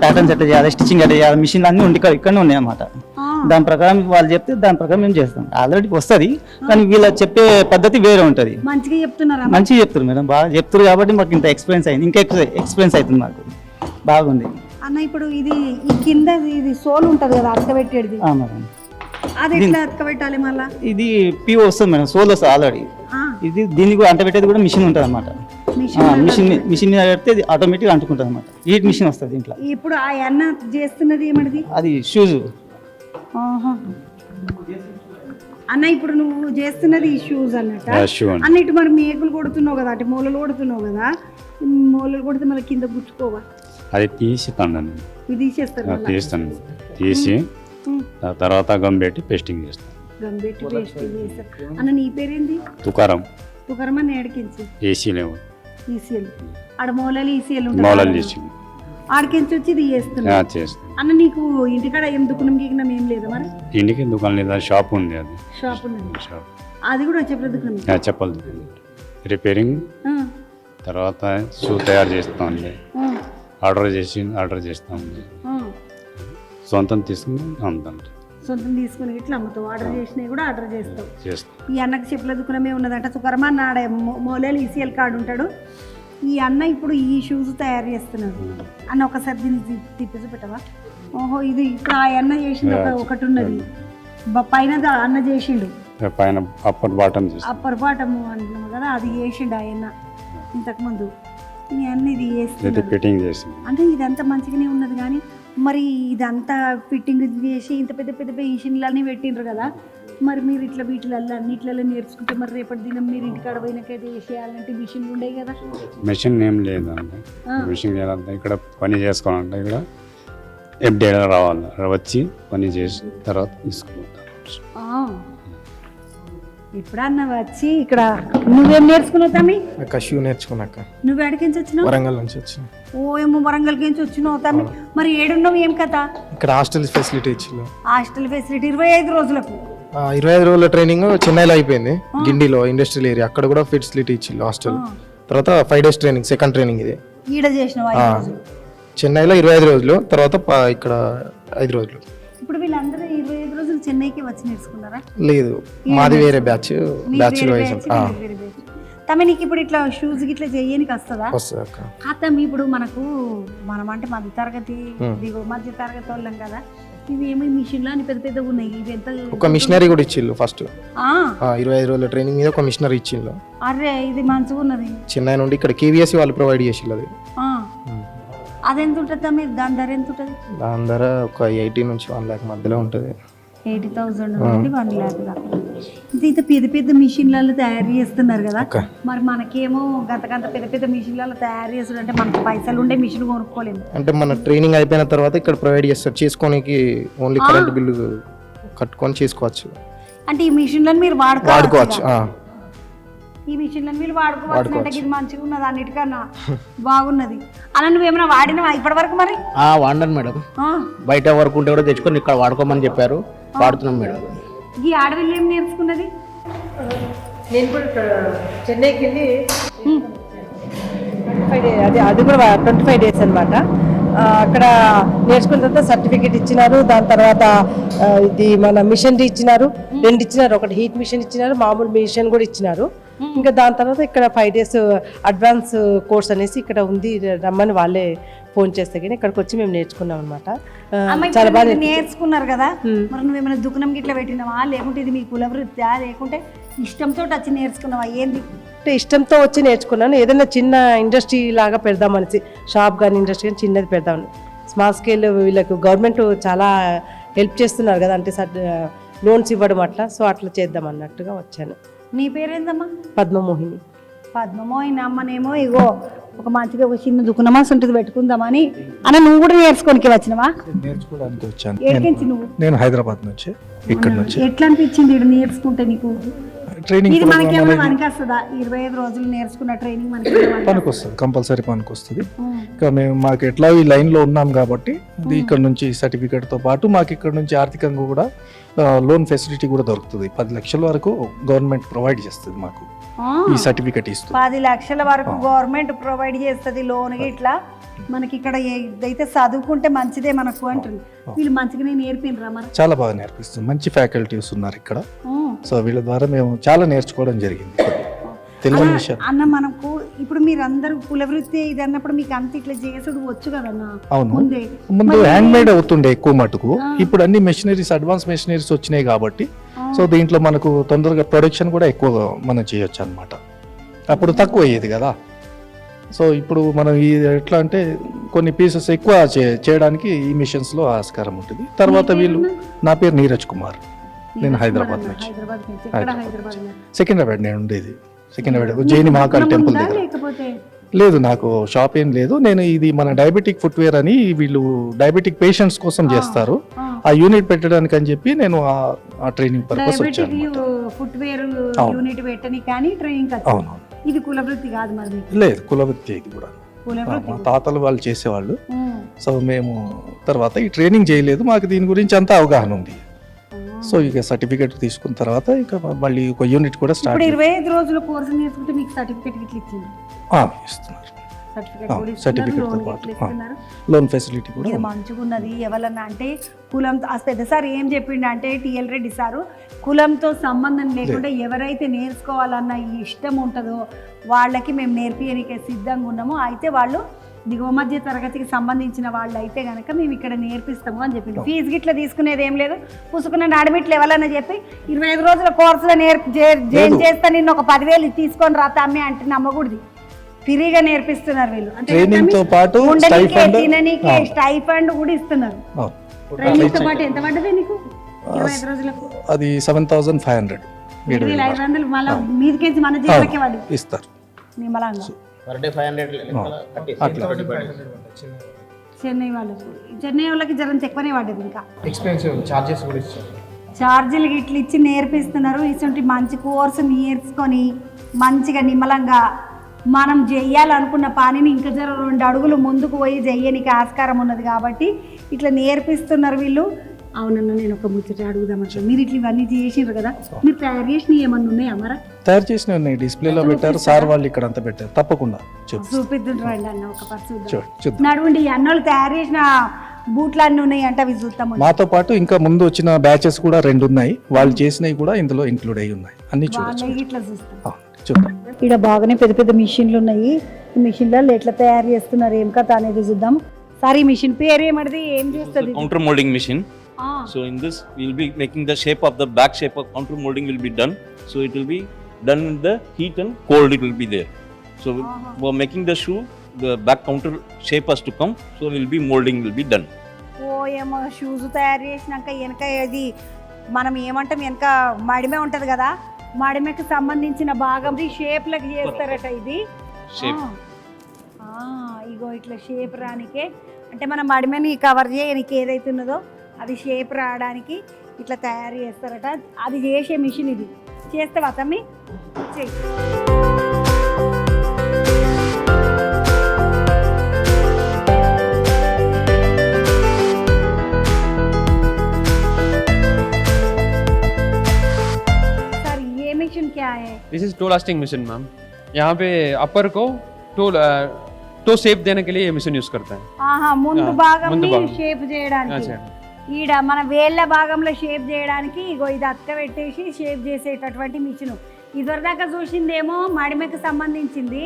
ప్యాటర్న్స్ ఎట్లా చేయాలి, స్టిచ్చింగ్ ఎట్లా చేయాలి, మిషన్లు అన్నీ ఇక్కడనే ఉన్నాయి అన్నమాట. దాని ప్రకారం వాళ్ళు చెప్తే దాని ప్రకారం మేము చేస్తాం. ఆల్రెడీ వస్తుంది, కానీ వీళ్ళ చెప్పే పద్ధతి వేరే ఉంటుంది. మంచిగా చెప్తున్నారా? మంచిగా చెప్తారు మేడం, బాగా చెప్తారు కాబట్టి మాకు ఇంత ఎక్స్పీరియన్స్ అయింది. ఇంకా ఎక్స్పీరియన్స్ అవుతుంది మాకు, బాగుంది అన్న. ఇప్పుడు ఇది ఈ కింద ఇది సోల్ ఉంటుంది కదా అతకబెట్టేది, మేడం. అది ఎట్లా అతకబెట్టాలి మళ్ళా? ఇది పిఓ వస్తుంది మేడం, సోల్ వస్తుంది ఆల్రెడీ. ఇది దీనికి కూడా అంటబెట్టేది కూడా మిషన్ ఉంటుంది అనమాట. మిషన్ మీద పెడితే ఇది ఆటోమేటిక్గా అంటుకుంటుంది అనమాట. ఈ మిషన్ వస్తుంది దీంట్లో. ఇప్పుడు ఆ అన్న చేస్తున్నది ఏమన్నది? అది షూజ్ అన్న. ఇప్పుడు నువ్వు చేస్తున్నది ఈ షూస్ అన్నట్టు అన్న. ఇటు మరి మేకులు కొడుతున్నావు కదా, అటు మూలలు కొడుతున్నావు కదా, మూలలు కొడితే మళ్ళీ కింద గుచ్చుకోవా? అది తీస్తాను, ఇది తీసేస్తారు. తీస్తాను, తీసి తర్వాత గమ్ పెట్టి పేస్టింగ్ చేస్తాను. గమ్ పెట్టి పేస్టింగ్ చేస్తారు. అన్న నీ పేరేంది? తుకారం. తుకారం అన్న ఏడికించి? ఏసీ లేవు, ఈసీఎల్. ఆడ మూలలు ఈసీఎల్ మౌలాలు చేసి ఆడికించి వచ్చి ఇది చేస్తున్నా అన్న. నీకు ఇంటికాడ ఏం దుకాణం గీకినాం ఏం లేదా మరి? ఇంటికి దుకాణం లేదా, షాప్ ఉంది. అది షాప్ ఉన్నది, అది కూడా చెప్పల దుకాణం. చెప్పాలి, రిపేరింగ్ తర్వాత షూ తయారు చేస్తాం. ఆర్డర్ చేస్తాం. సొంతం తీసుకుని అమ్ముతాం. సొంతం తీసుకుని ఇట్లా అమ్ముతావు. ఆర్డర్ చేసినవి కూడా ఆర్డర్ చేస్తావు. ఈ అన్నకి చెప్పుల దుకాణమే ఉన్నదంట. తుకారమా నాడ మౌలాలు ఈసీఎల్ కార్డు ఉంటాడు. ఈ అన్న ఇప్పుడు ఈ షూస్ తయారు చేస్తున్నాడు అన్న. ఒకసారి దీన్ని తిప్పేసి పెట్టవా? ఓహో, ఇది ఇప్పుడు ఆ అన్న చేసిండు ఒకటి ఉన్నది పైన, అన్న చేసిండు పైన అప్పర్ బాటం అంటున్నాము కదా, అది చేసిండు ఆయన ఇంతకుముందు. ఈ అన్న ఇది చేస్తుంది అంటే ఇదంతా మంచిగానే ఉన్నది. కానీ మరి ఇదంతా ఫిట్టింగ్ చేసి ఇంత పెద్ద పెద్ద మిషన్లన్నీ పెట్టిండ్రు కదా, మరి మీరు ఇట్లా వీటిలల్లో అన్నిట్లలో నేర్చుకుంటే మరి రేపటి దినం మీరు ఇంటికాడ పోయినాకైతే చేయాలంటే మిషన్లు ఉండేవి కదా? మిషన్ ఏం లేదంటే, మిషన్ లేదంటే ఇక్కడ పని చేసుకోవాలంటే ఇక్కడ ఎఫ్డీ రావాలి, వచ్చి పని చేసి తర్వాత తీసుకుంటాం. ఇప్పుడన్నా వచ్చి ఇక్కడ నువ్వేం నేర్చుకున్నావు తమ్మి? షూ నేర్చుకున్నాక. నువ్వు ఎక్కడికి వచ్చినావు? వరంగల్ నుంచి వచ్చిన. ఓ ఏమో వరంగల్కి నుంచి వచ్చినావు తమ్మి. మరి ఏడున్నావు, ఏం కథ? ఇక్కడ హాస్టల్ ఫెసిలిటీ ఇచ్చింది. హాస్టల్ ఫెసిలిటీ 25 రోజులకు? 25 రోజుల ట్రైనింగ్ చెన్నైలో అయిపోయింది, గిడ్డిలో ఇండస్ట్రియల్ ఏరియా. అక్కడ కూడా ఫెసిలిటీ ఇచ్చింది హాస్టల్. తర్వాత 5 days ట్రైనింగ్, సెకండ్ ట్రైనింగ్ ఇది. ఈడ చేసినావు? చెన్నైలో 25 రోజులు, తర్వాత ఇక్కడ 5 రోజులు. ఇప్పుడు వీళ్ళందరూ 25 రోజులు చెన్నైకి వచ్చి నేర్చుకున్నారా? లేదు, మాది వేరే బ్యాచ్ వైజ్. తమ్మి నీకు ఇప్పుడు ఇట్లా షూస్ ఇట్లా చేయడానికి వస్తుందా? వస్తుంది అక్క. తమ్మి ఇప్పుడు మనం అంటే మధ్య తరగతి వాళ్ళం కదా, ఇవి ఏమి మిషన్లు అని పెద్ద పెద్దగా ఉన్నాయి. ఇవి ఎంత? ఒక మిషనరీ కూడా ఇచ్చిళ్ళు ఫస్ట్. 25 రోజుల ట్రైనింగ్ మీద ఒక మిషనరీ ఇచ్చిళ్ళు. అరే ఇది మంచిగా ఉన్నది. చెన్నై నుండి ఇక్కడ KVSC వాళ్ళు ప్రొవైడ్ చేసిళ్ళు. అది అదెంత ఉంటుంది తమ్మి? దాని ధర ఎంత ఉంటుంది? దాని ధర ఒక 80 నుంచి 1 lakh మధ్యలో ఉంటుంది. 80,000 నుండి 1 lakh దాకా. ఇది పెద్ద పెద్ద మిషన్లలో తయారు చేస్తున్నారు కదా, మరి మనకేమో గంత పెద్ద పెద్ద మిషన్లలో తయారు చేస్తున్నారు అంటే మనకు పైసలు ఉండే మిషన్ కొనుక్కోలేము. అంటే మన ట్రైనింగ్ అయిపోయిన తర్వాత ఇక్కడ ప్రొవైడ్ చేస్తారు, చేసుకోనికి ఓన్లీ కరెంట్ బిల్లు కట్టుకొని చేసుకోవచ్చు. అంటే ఈ మిషన్లను మీరు వాడుకోవచ్చు. ఈ మిషన్లను మీరు వాడుకోవచ్చు అంటే ఇది మంచిగా ఉన్నది, అన్నిటికన్నా బాగున్నది. అలా నువ్వేమైనా వాడినవా ఇప్పటి వరకు? మరి వాడినాను మేడం, బయట వర్క్ ఉంటే కూడా తెచ్చుకొని ఇక్కడ వాడుకోమని చెప్పారు, వాడుతున్నాం మేడం. ఈ ఆడవిల్లు ఏం నేర్చుకున్నది? నేను కూడా చెన్నైకి వెళ్ళి 25 days, అది కూడా 25 days అనమాట. అక్కడ నేర్చుకున్న తర్వాత సర్టిఫికేట్ ఇచ్చినారు. దాని తర్వాత ఇది మన మిషన్ ఇచ్చినారు, 2 ఇచ్చినారు. ఒకటి హీట్ మిషన్ ఇచ్చినారు, మామూలు మిషన్ కూడా ఇచ్చినారు. ఇంకా దాని తర్వాత ఇక్కడ 5 days అడ్వాన్స్ కోర్స్ అనేసి ఇక్కడ ఉంది, రమ్మని వాళ్ళే ఫోన్ చేస్తే కానీ ఇక్కడికి వచ్చి మేము నేర్చుకున్నాం అనమాట. చాలా బాగా నేర్చుకున్నారు కదా, మరి నువ్వేమైనా దుకాణం గిట్ల పెట్టినావా, లేకుంటే ఇది మీ కుల వృత్తా, లేకుంటే ఇష్టంతో వచ్చి నేర్చుకున్నావా, ఏంది? అంటే ఇష్టంతో వచ్చి నేర్చుకున్నాను. ఏదైనా చిన్న ఇండస్ట్రీ లాగా పెడదామనేసి, షాప్ కానీ ఇండస్ట్రీ కానీ చిన్నది పెడదామని. స్మాల్ స్కేల్ వీళ్ళకు గవర్నమెంట్ చాలా హెల్ప్ చేస్తున్నారు కదా, అంటే లోన్స్ ఇవ్వడం అట్లా, సో అట్లా చేద్దాం అన్నట్టుగా వచ్చాను. నీ పేరేందమ్మా? పద్మమోహిని. పద్మమోహిని అమ్మనేమో ఇగో ఒక మంచిగా ఒక చిన్న దుకాణమా సొంటిది పెట్టుకుందామని అన్న. నువ్వు కూడా నేర్చుకోనికి వచ్చినవా? నేర్చుకోవడానికి వచ్చాను. ఏడికించి నువ్వు? నేను హైదరాబాద్ నుంచి, ఇక్కడ నుంచి. ఎట్లా అనిపించింది ఇక్కడ నేర్చుకుంటే నీకు? ట్రైనింగ్ ఇది మనకేమైనా పనికి వస్తుందా? 25 రోజులు నేర్చుకున్న ట్రైనింగ్ మనకి పనికి వస్తుంది, కంపల్సరీ పనికి వస్తుంది. ఇంకా మేము మాకు ఎట్లా ఈ లైన్లో ఉన్నాం కాబట్టి ఇక్కడ నుంచి సర్టిఫికేట్తో పాటు మాకు ఇక్కడ నుంచి ఆర్థికంగా కూడా లోన్ ఫెసిలిటీ కూడా దొరుకుతుంది. 10 లక్షల వరకు గవర్నమెంట్ ప్రొవైడ్ చేస్తుంది మాకు ఈ సర్టిఫికేట్ ఇస్తుంది. 10 లక్షల వరకు గవర్నమెంట్ ప్రొవైడ్ చేస్తుంది లోన్. ఇట్లా మనకి ఇక్కడ ఏదైతే చదువుకుంటే మంచిదే మనకు అంటుంది. వీళ్ళు మంచిగానే నేర్పినరా మరి? చాలా బాగా నేర్పిస్తుంది, మంచి ఫ్యాకల్టీస్ ఉన్నారు ఇక్కడ. సో వీళ్ళ ద్వారా మేము చాలా నేర్చుకోవడం జరిగింది తెలియని విషయాలు. అన్న మనకు ఇప్పుడు మీరందరూ కుల వృత్తి ఇది అన్నప్పుడు మీకు అంత ఇట్లా చేసుడు వచ్చు కదన్నా? అవును, ముందు హ్యాండ్ మేడ్ అవుతుండే ఎక్కువ మటుకు. ఇప్పుడు అన్ని మెషినరీస్, అడ్వాన్స్ మెషినరీస్ వచ్చినాయి కాబట్టి సో దీంట్లో మనకు తొందరగా ప్రొడక్షన్ కూడా ఎక్కువ మనం చేయొచ్చు అనమాట. అప్పుడు తక్కువ అయ్యేది కదా. సో ఇప్పుడు మనం ఈ ఎట్లా అంటే కొన్ని పీసెస్ ఎక్కువ చేయడానికి ఈ మిషన్స్లో ఆస్కారం ఉంటుంది. తర్వాత వీళ్ళు, నా పేరు నీరజ్ కుమార్, నేను హైదరాబాద్ నుంచి. సెకండ్రాబాద్ నేను ఉండేది, సెకండ్రాబాద్ జైని మహాకాళి టెంపుల్ దగ్గర. లేదు, నాకు షాప్ ఏం లేదు. నేను ఇది మన డయాబెటిక్ ఫుట్వేర్ అని వీళ్ళు డయాబెటిక్ పేషెంట్స్ కోసం చేస్తారు, ఆ యూనిట్ పెట్టడానికి అని చెప్పి నేను ఆ ట్రైనింగ్ పర్పస్ వచ్చాను. ఫుట్వేర్ యూనిట్ పెట్టని కానీ ట్రైనింగ్. అవును, ఇది కుల వృత్తి కాదు మరి? లేదు, కుల వృత్తి ఇది కూడా. మా తాతలు వాళ్ళు చేసేవాళ్ళు. సో మేము తర్వాత ఈ ట్రైనింగ్ చేయలేదు, మాకు దీని గురించి అంతా అవగాహన ఉంది. సో ఇక సర్టిఫికేట్ తీసుకున్న తర్వాత ఇక మళ్ళీ ఒక యూనిట్ కూడా స్టార్ట్. 25 రోజుల కోర్సు నేర్చుకుంటే మీకు సర్టిఫికేట్ ఇట్లా ఇచ్చింది? ఇస్తున్నారు, సర్టిఫికేట్ లోన్ ఫెసిలిటీ కూడా. ఇది మంచిగా ఉన్నది. ఎవరన్నా అంటే కులంతో, పెద్ద సార్ ఏం చెప్పిండు అంటే టిఎల్ రెడ్డి సారు, కులంతో సంబంధం లేకుండా ఎవరైతే నేర్చుకోవాలన్న ఇష్టం ఉంటుందో వాళ్ళకి మేము నేర్పియడానికి సిద్ధంగా ఉన్నాము. అయితే వాళ్ళు దిగువ మధ్య తరగతికి సంబంధించిన వాళ్ళు అయితే కనుక మేము ఇక్కడ నేర్పిస్తాము అని చెప్పిండు. ఫీజు గిట్లా తీసుకునేది ఏం లేదు, పుసుకున్న అడ్మిట్లు ఎవరన్నా చెప్పి 25 రోజుల కోర్సులో జాయిన్ చేస్తా, నిన్ను ఒక 10,000 తీసుకొని రాతా అమ్మే అంటే నమ్మకూడదు. ఫ్రీగా నేర్పిస్తున్నారు వీళ్ళు. ట్రైనింగ్ తో పాటు తిననీకి స్టైఫండ్ కూడా ఇస్తున్నారు. ట్రైనింగ్ తో పాటు ఎంత పడ్డది నీకు 25 రోజులకు? అది 7,500. 7,500 మళ్ళీ మీదికేసి మన జీవితకే వాడు ఇస్తారు. నిమ్మలంగా చెన్నై వాళ్ళకి జరం ఎక్కువనే పడ్డది. ఇంకా ఎక్స్పెన్సివ్ చార్జెస్ కూడా ఇస్తారు, ఛార్జీలు ఇట్లా ఇచ్చి నేర్పిస్తున్నారు. ఇటువంటి మంచి కోర్సు నేర్చుకొని మంచిగా నిమ్మలంగా మనం చెయ్యాలనుకున్న పనిని ఇంకా జర 2 అడుగులు ముందుకు పోయి చెయ్యనికి ఆస్కారం ఉన్నది కాబట్టి ఇట్లా నేర్పిస్తున్నారు వీళ్ళు. అవునన్నా, నేను ఒక ముచ్చట అడుగుదామంటే, మీరు ఇట్లా ఇవన్నీ చేసిండ్రు కదా, మీరు తయారు చేసిన ఏమన్నా ఉన్నాయా? మరా తయారు చేసినవి ఉన్నాయి, డిస్ప్లేలో పెట్టారు సార్ వాళ్ళు, ఇక్కడ అంతా పెట్టారు. తప్పకుండా చూపిద్దుండ్రండి అన్న, ఒక పర్సు నడువుండి. అన్నోళ్ళు తయారు చేసిన బూట్లు అన్నీ ఉన్నాయి అంటే అవి చూద్దాం. మాతో పాటు ఇంకా ముందు వచ్చిన బ్యాచెస్ కూడా 2 ఉన్నాయి, వాళ్ళు చేసినవి కూడా ఇందులో ఇంక్లూడ్ అయ్యి ఉన్నాయి. అన్ని చూడొచ్చు, ఇట్లా చూస్తాం. చూద్దాం. ఇక్కడ బాగానే పెద్ద పెద్ద మిషన్లు ఉన్నాయి. ఈ మిషన్లలో ఎట్లా తయారు చేస్తున్నారు ఏం కథ అనేది చూద్దాం. సార్ ఈ మిషన్ పేరు ఏమడిది, ఏం చేస్తుంది? Counter molding machine. So in this we will be making the shape of the back shape of counter molding will be done. So it will be done in the heat and cold, it will be there. So for making the shoe, the back counter shape has to come. So will be molding will be done. ఏమో shoes తయారు చేసినాక వెనక ఇది మనం ఏమంటాం, వెనక మడిమే ఉంటుంది కదా, మడిమెకి సంబంధించిన భాగం షేప్లకు చేస్తారట. ఇది ఇగో ఇట్లా షేప్ రానికే, అంటే మన మడిమెని కవర్ చేయడానికి ఏదైతే ఉన్నదో అది షేప్ రావడానికి ఇట్లా తయారు చేస్తారట. అది చేసే మిషన్ ఇది. చేస్తావా తమ్మి? చెయ్యి. This is toe lasting machine ma'am. यहाँ पे अपर को टो तो शेप देने के लिए ये मशीन यूज करते हैं। ఆహా ముందు ముందు భాగంని భాగం. షేప్ చేయడానికి अच्छा। ఈడ మన వేళ్ళ భాగంలో షేప్ చేయడానికి ఇగో ఇది అతక పెట్టేసి షేప్ చేసేటటువంటి మిషన్. ఇదివరదాకా చూసిందేమో మడిమెకు సంబంధించింది,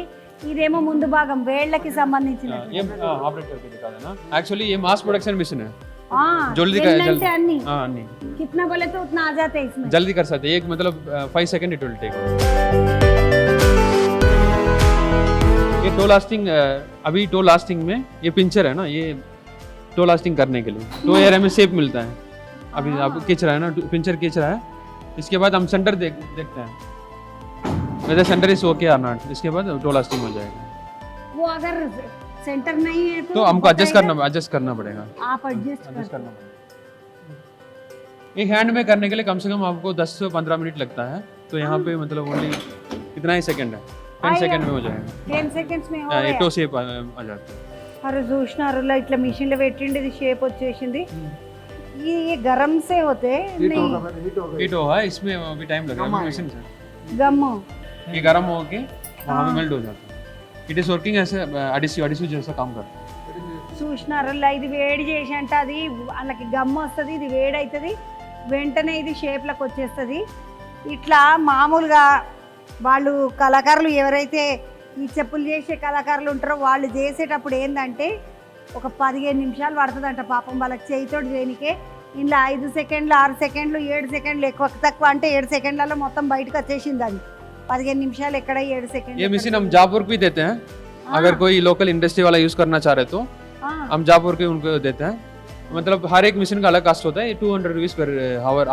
ఇదేమో ముందు భాగం వేళ్ళకి సంబంధించింది. ये ऑपरेट करके दिखा देना। एक्चुअली ये मास प्रोडक्शन मशीन है, हाँ, जल्दी जल्दी अन्नी हाँ नहीं कितना बोले तो उतना आ जाते हैं इसमें. जल्दी कर सकते हैं, एक मतलब 5 सेकंड इट विल टेक। ये टो लास्टिंग, अभी टो लास्टिंग में ये पिंचर है ना, ये टो लास्टिंग करने के लिए टो एरिया में शेप मिलता है। अभी आप खींच रहा है ना, पिंचर खींच रहा है, इसके बाद हम सेंटर देखते हैं वेदर सेंटर इज ओके और नॉट, इसके बाद टो लास्टिंग हो जाएगा। वो अगर सेंटर नहीं है तो हमको एडजस्ट करना पड़ेगा। आप एडजस्ट करना पड़ेगा। एक हैंड में करने के लिए कम से कम आपको 10 से 15 मिनट लगता है, तो यहाँ पे मतलब ओनली इतना ही सेकंड है, 10 सेकंड में हो जाएगा। 10 सेकंड्स में हो ये गया. टो शेप आ जाता है। अरे చూసినారు ఇట్లా మిషన్ లో పెట్టిండి ఇది షేప్ వచ్చేసింది. ये गरम से होते नहीं हीट होगा, इसमें अभी टाइम लगेगा मशीन से। गम ये गर्म होके वहाँ पे मेल्ट हो जाता है। इट इज वर्किंग ऐसे एडिसिव जैसा काम करता है। చూసినారు ఇది వేడి చేసి అంటే అది వాళ్ళకి గమ్ వస్తుంది, ఇది వేడి అవుతుంది, వెంటనే ఇది షేప్లకు వచ్చేస్తుంది. ఇట్లా మామూలుగా వాళ్ళు కళాకారులు ఎవరైతే ఈ చెప్పులు చేసే కళాకారులు ఉంటారో వాళ్ళు చేసేటప్పుడు ఏంటంటే ఒక 15 నిమిషాలు పడుతుందంట పాపం వాళ్ళకి చేయితోటి చేయనికే. ఇంట్లో 5 సెకండ్లు 6 సెకండ్లు 7 సెకండ్లు ఎక్కువ తక్కువ అంటే 7 సెకండ్లలో మొత్తం బయటకు వచ్చేసింది. అది 15 నిమిషాలు ఎక్కడ 7 సెకండ్లు. ये मशीन हम जापुर को भी देते हैं, अगर कोई लोकल इंडस्ट्री वाला यूज करना चाह रहे तो हम जापुर के उनको देते हैं। मतलब हर एक मशीन का अलग कास्ट होता है, 200 रुपीज पर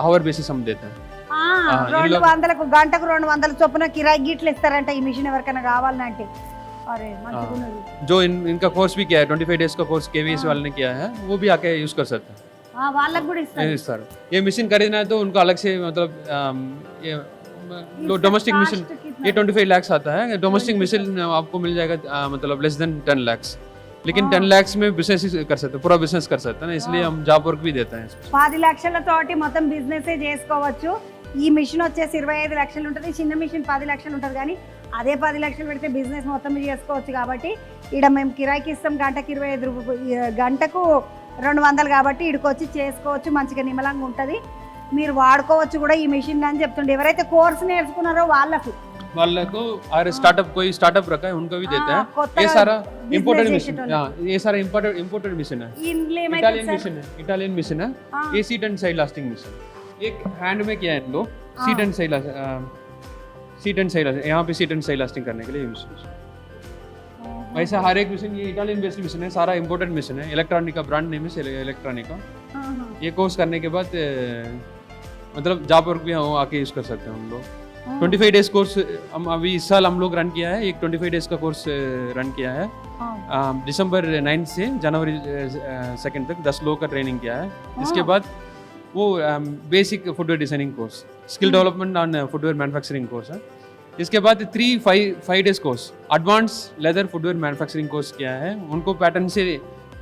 हावर बेसिस हम देते हैं। 200 గంటకు 200 చొప్పున కిరాయి గిట్లు ఇస్తారంట ఈ మిషన్ ఎవరికైనా కావాలంటే. అరే మంచిగున్నది. जो इनका कोर्स भी किया है, 25 डेज का कोर्स केवीएस वाले ने किया है, वो भी आके यूज कर सकते हैं। వాళ్ళకి కూడా ఇస్తారు. सर ये मशीन खरीदना है तो उनको अलग से मतलब ये डोमेस्टिक मशीन ये 25 लाख आता है। डोमेस्टिक मशीन आपको मिल जाएगा मतलब लेस देन 10 लाख, लेकिन 10 लाख में बिजनेस कर सकते हैं, पूरा बिजनेस कर सकते हैं ना, इसलिए हम जॉब वर्क भी देते हैं। 10 లక్షలతోటి మొత్తం బిజినెస్ చేసుకోవచ్చు. ఈ మిషన్ వచ్చేసి 25 లక్షలు ఉంటుంది, చిన్న మిషన్ 10 లక్షలు ఉంటుంది. కానీ అదే 10 లక్షలు పెడితే బిజినెస్ మొత్తం చేసుకోవచ్చు. కాబట్టి ఇక్కడ మేము కిరాయికి ఇస్తాం, గంటకి 25 రూపాయలు, గంటకు 200 కాబట్టి ఇక్కడికి వచ్చి చేసుకోవచ్చు, మంచిగా నిమ్మలంగా ఉంటుంది. మీరు వాడుకోవచ్చు కూడా ఈ మిషన్ అని చెప్తుండే. ఎవరైతే కోర్స్ నేర్చుకున్నారో వాళ్ళకు और स्टार्टअप कोई स्टार्टअप रखा है उनको भी देते हैं। ये सारा इम्पोर्टेड मिशन, ये सारा इम्पोर्टेड मिशन है, इटालियन मिशन है। ये seat and side lasting mission, एक हैंड में किया है इन लोग, सीट एंड साइड यहाँ पे सीट एंड साइड लास्टिंग करने के लिए मिशन। वैसा हर एक मिशन ये इटालियन बेस्ड मिशन है, सारा इम्पोर्टेड मिशन है। इलेक्ट्रॉनिका ब्रांड नेम है इलेक्ट्रॉनिका। ये कोर्स करने के बाद मतलब जॉब वर्क भी आके यूज कर सकते हैं हम लोग। 25 डेज कोर्स हम अभी इस साल हम लोग रन किया है, एक 25 डेज का कोर्स रन किया है। दिसंबर 9 से जनवरी 2 तक 10 लोग का ट्रेनिंग किया है। इसके बाद वो basic footwear designing course, skill development on footwear manufacturing course है। इसके बाद 5 days course advance leather footwear manufacturing course किया है। उनको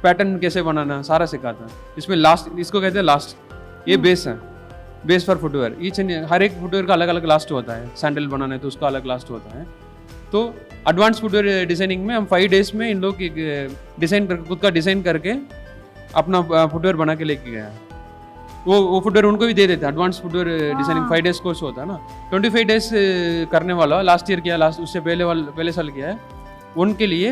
पैटर्न कैसे बनाना सारा सिखाता है। इसमें लास्ट, इसको कहते हैं लास्ट, ये बेस है, base for footwear. Each and हर एक फुटवेयर का अलग अलग लास्ट होता है। सैंडल बनाना है तो उसका अलग लास्ट होता है। तो एडवांस फुटवेयर डिजाइनिंग में हम 5 डेज में इन लोग डिज़ाइन कर खुद का डिज़ाइन करके अपना फुटवेयर बना के लेके गया है। वो फुटवेयर उनको भी दे देते हैं। Advance footwear designing 5 days course होता है ना, 25 डेज करने वाला लास्ट ईयर किया, उससे पहले साल किया है, उनके लिए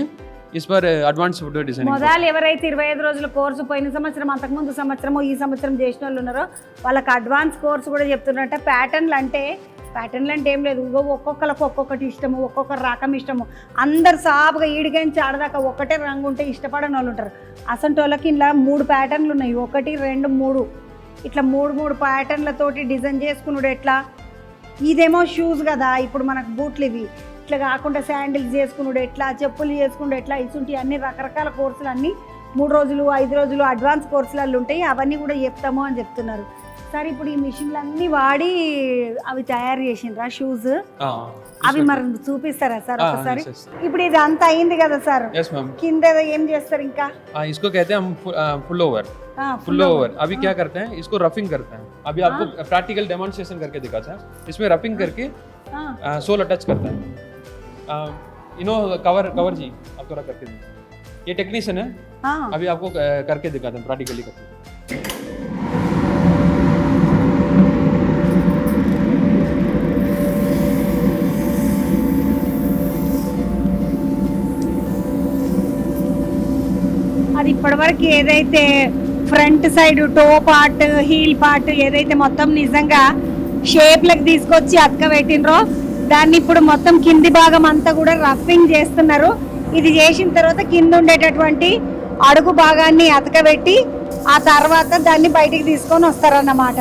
इस पर అడ్వాన్స్ ఫుట్వేర్ డిజైనింగ్. మొదలు ఎవరైతే 25 రోజుల కోర్సు పోయిన సంవత్సరం అంతకుముందు సంవత్సరము ఈ సంవత్సరం చేసిన వాళ్ళు ఉన్నారో వాళ్ళకి అడ్వాన్స్ కోర్సు కూడా చెప్తున్నారట. ప్యాటర్న్లు అంటే ఏం లేదు, ఒక్కొక్కరికి ఒక్కొక్కటి ఇష్టము, ఒక్కొక్కరు రకం ఇష్టము. అందరు సాపుగా ఈడిగంచి ఆడదాకా ఒకటే రంగు ఉంటే ఇష్టపడని వాళ్ళు ఉంటారు. అసంటి వాళ్ళకి ఇలా 3 ప్యాటర్న్లు ఉన్నాయి, 1 2 3 ఇట్లా 3 ప్యాటర్న్లతోటి డిజైన్ చేసుకున్నాడు. ఎట్లా ఇదేమో షూస్ కదా, ఇప్పుడు మనకు బూట్లు ఇవి, ఇట్లా కాకుండా శాండిల్స్ చేసుకున్నాడు ఎట్లా, చెప్పులు చేసుకున్నాడు ఎట్లా, ఇసుంటి అన్ని రకరకాల కోర్సులు అన్నీ 3 రోజులు 5 రోజులు అడ్వాన్స్ కోర్సులలో ఉంటాయి. అవన్నీ కూడా చెప్తాము అని చెప్తున్నారు. సార్ ఇప్పుడు ఈ మిషన్లు అన్నీ వాడి అవి తయారు చేసిండ్రా షూస్, అవి మరి చూపిస్తారా సార్ ఒకసారి? ఇప్పుడు ఇది అంతా అయింది కదా సార్, కింద ఏం చేస్తారు ఇంకా? इसको कहते हैं हम फुल ओवर। अभी क्या करते हैं, इसको रफिंग करते हैं। अभी आपको प्रैक्टिकल डेमोन्स्ट्रेशन करके दिखाता है। इसमें रफिंग करके सोल अटैच करता है। कवर जी आप थोड़ा करके दीजिए। ये टेक्नीशियन है, हाँ। अभी आपको करके दिखाते हैं प्रैक्टिकली करके। అది ఇప్పటివరకు ఏదైతే front side toe part heel part ఏదైతే మొత్తం నిజంగా షేప్లకు తీసుకొచ్చి అతకబెట్టినరో దాన్ని ఇప్పుడు మొత్తం కింది భాగం అంతా కూడా రఫింగ్ చేస్తున్నారు. ఇది చేసిన తర్వాత కింద ఉండేటటువంటి అడుగు భాగాన్ని అతకబెట్టి ఆ తర్వాత దాన్ని బయటికి తీసుకొని వస్తారన్నమాట.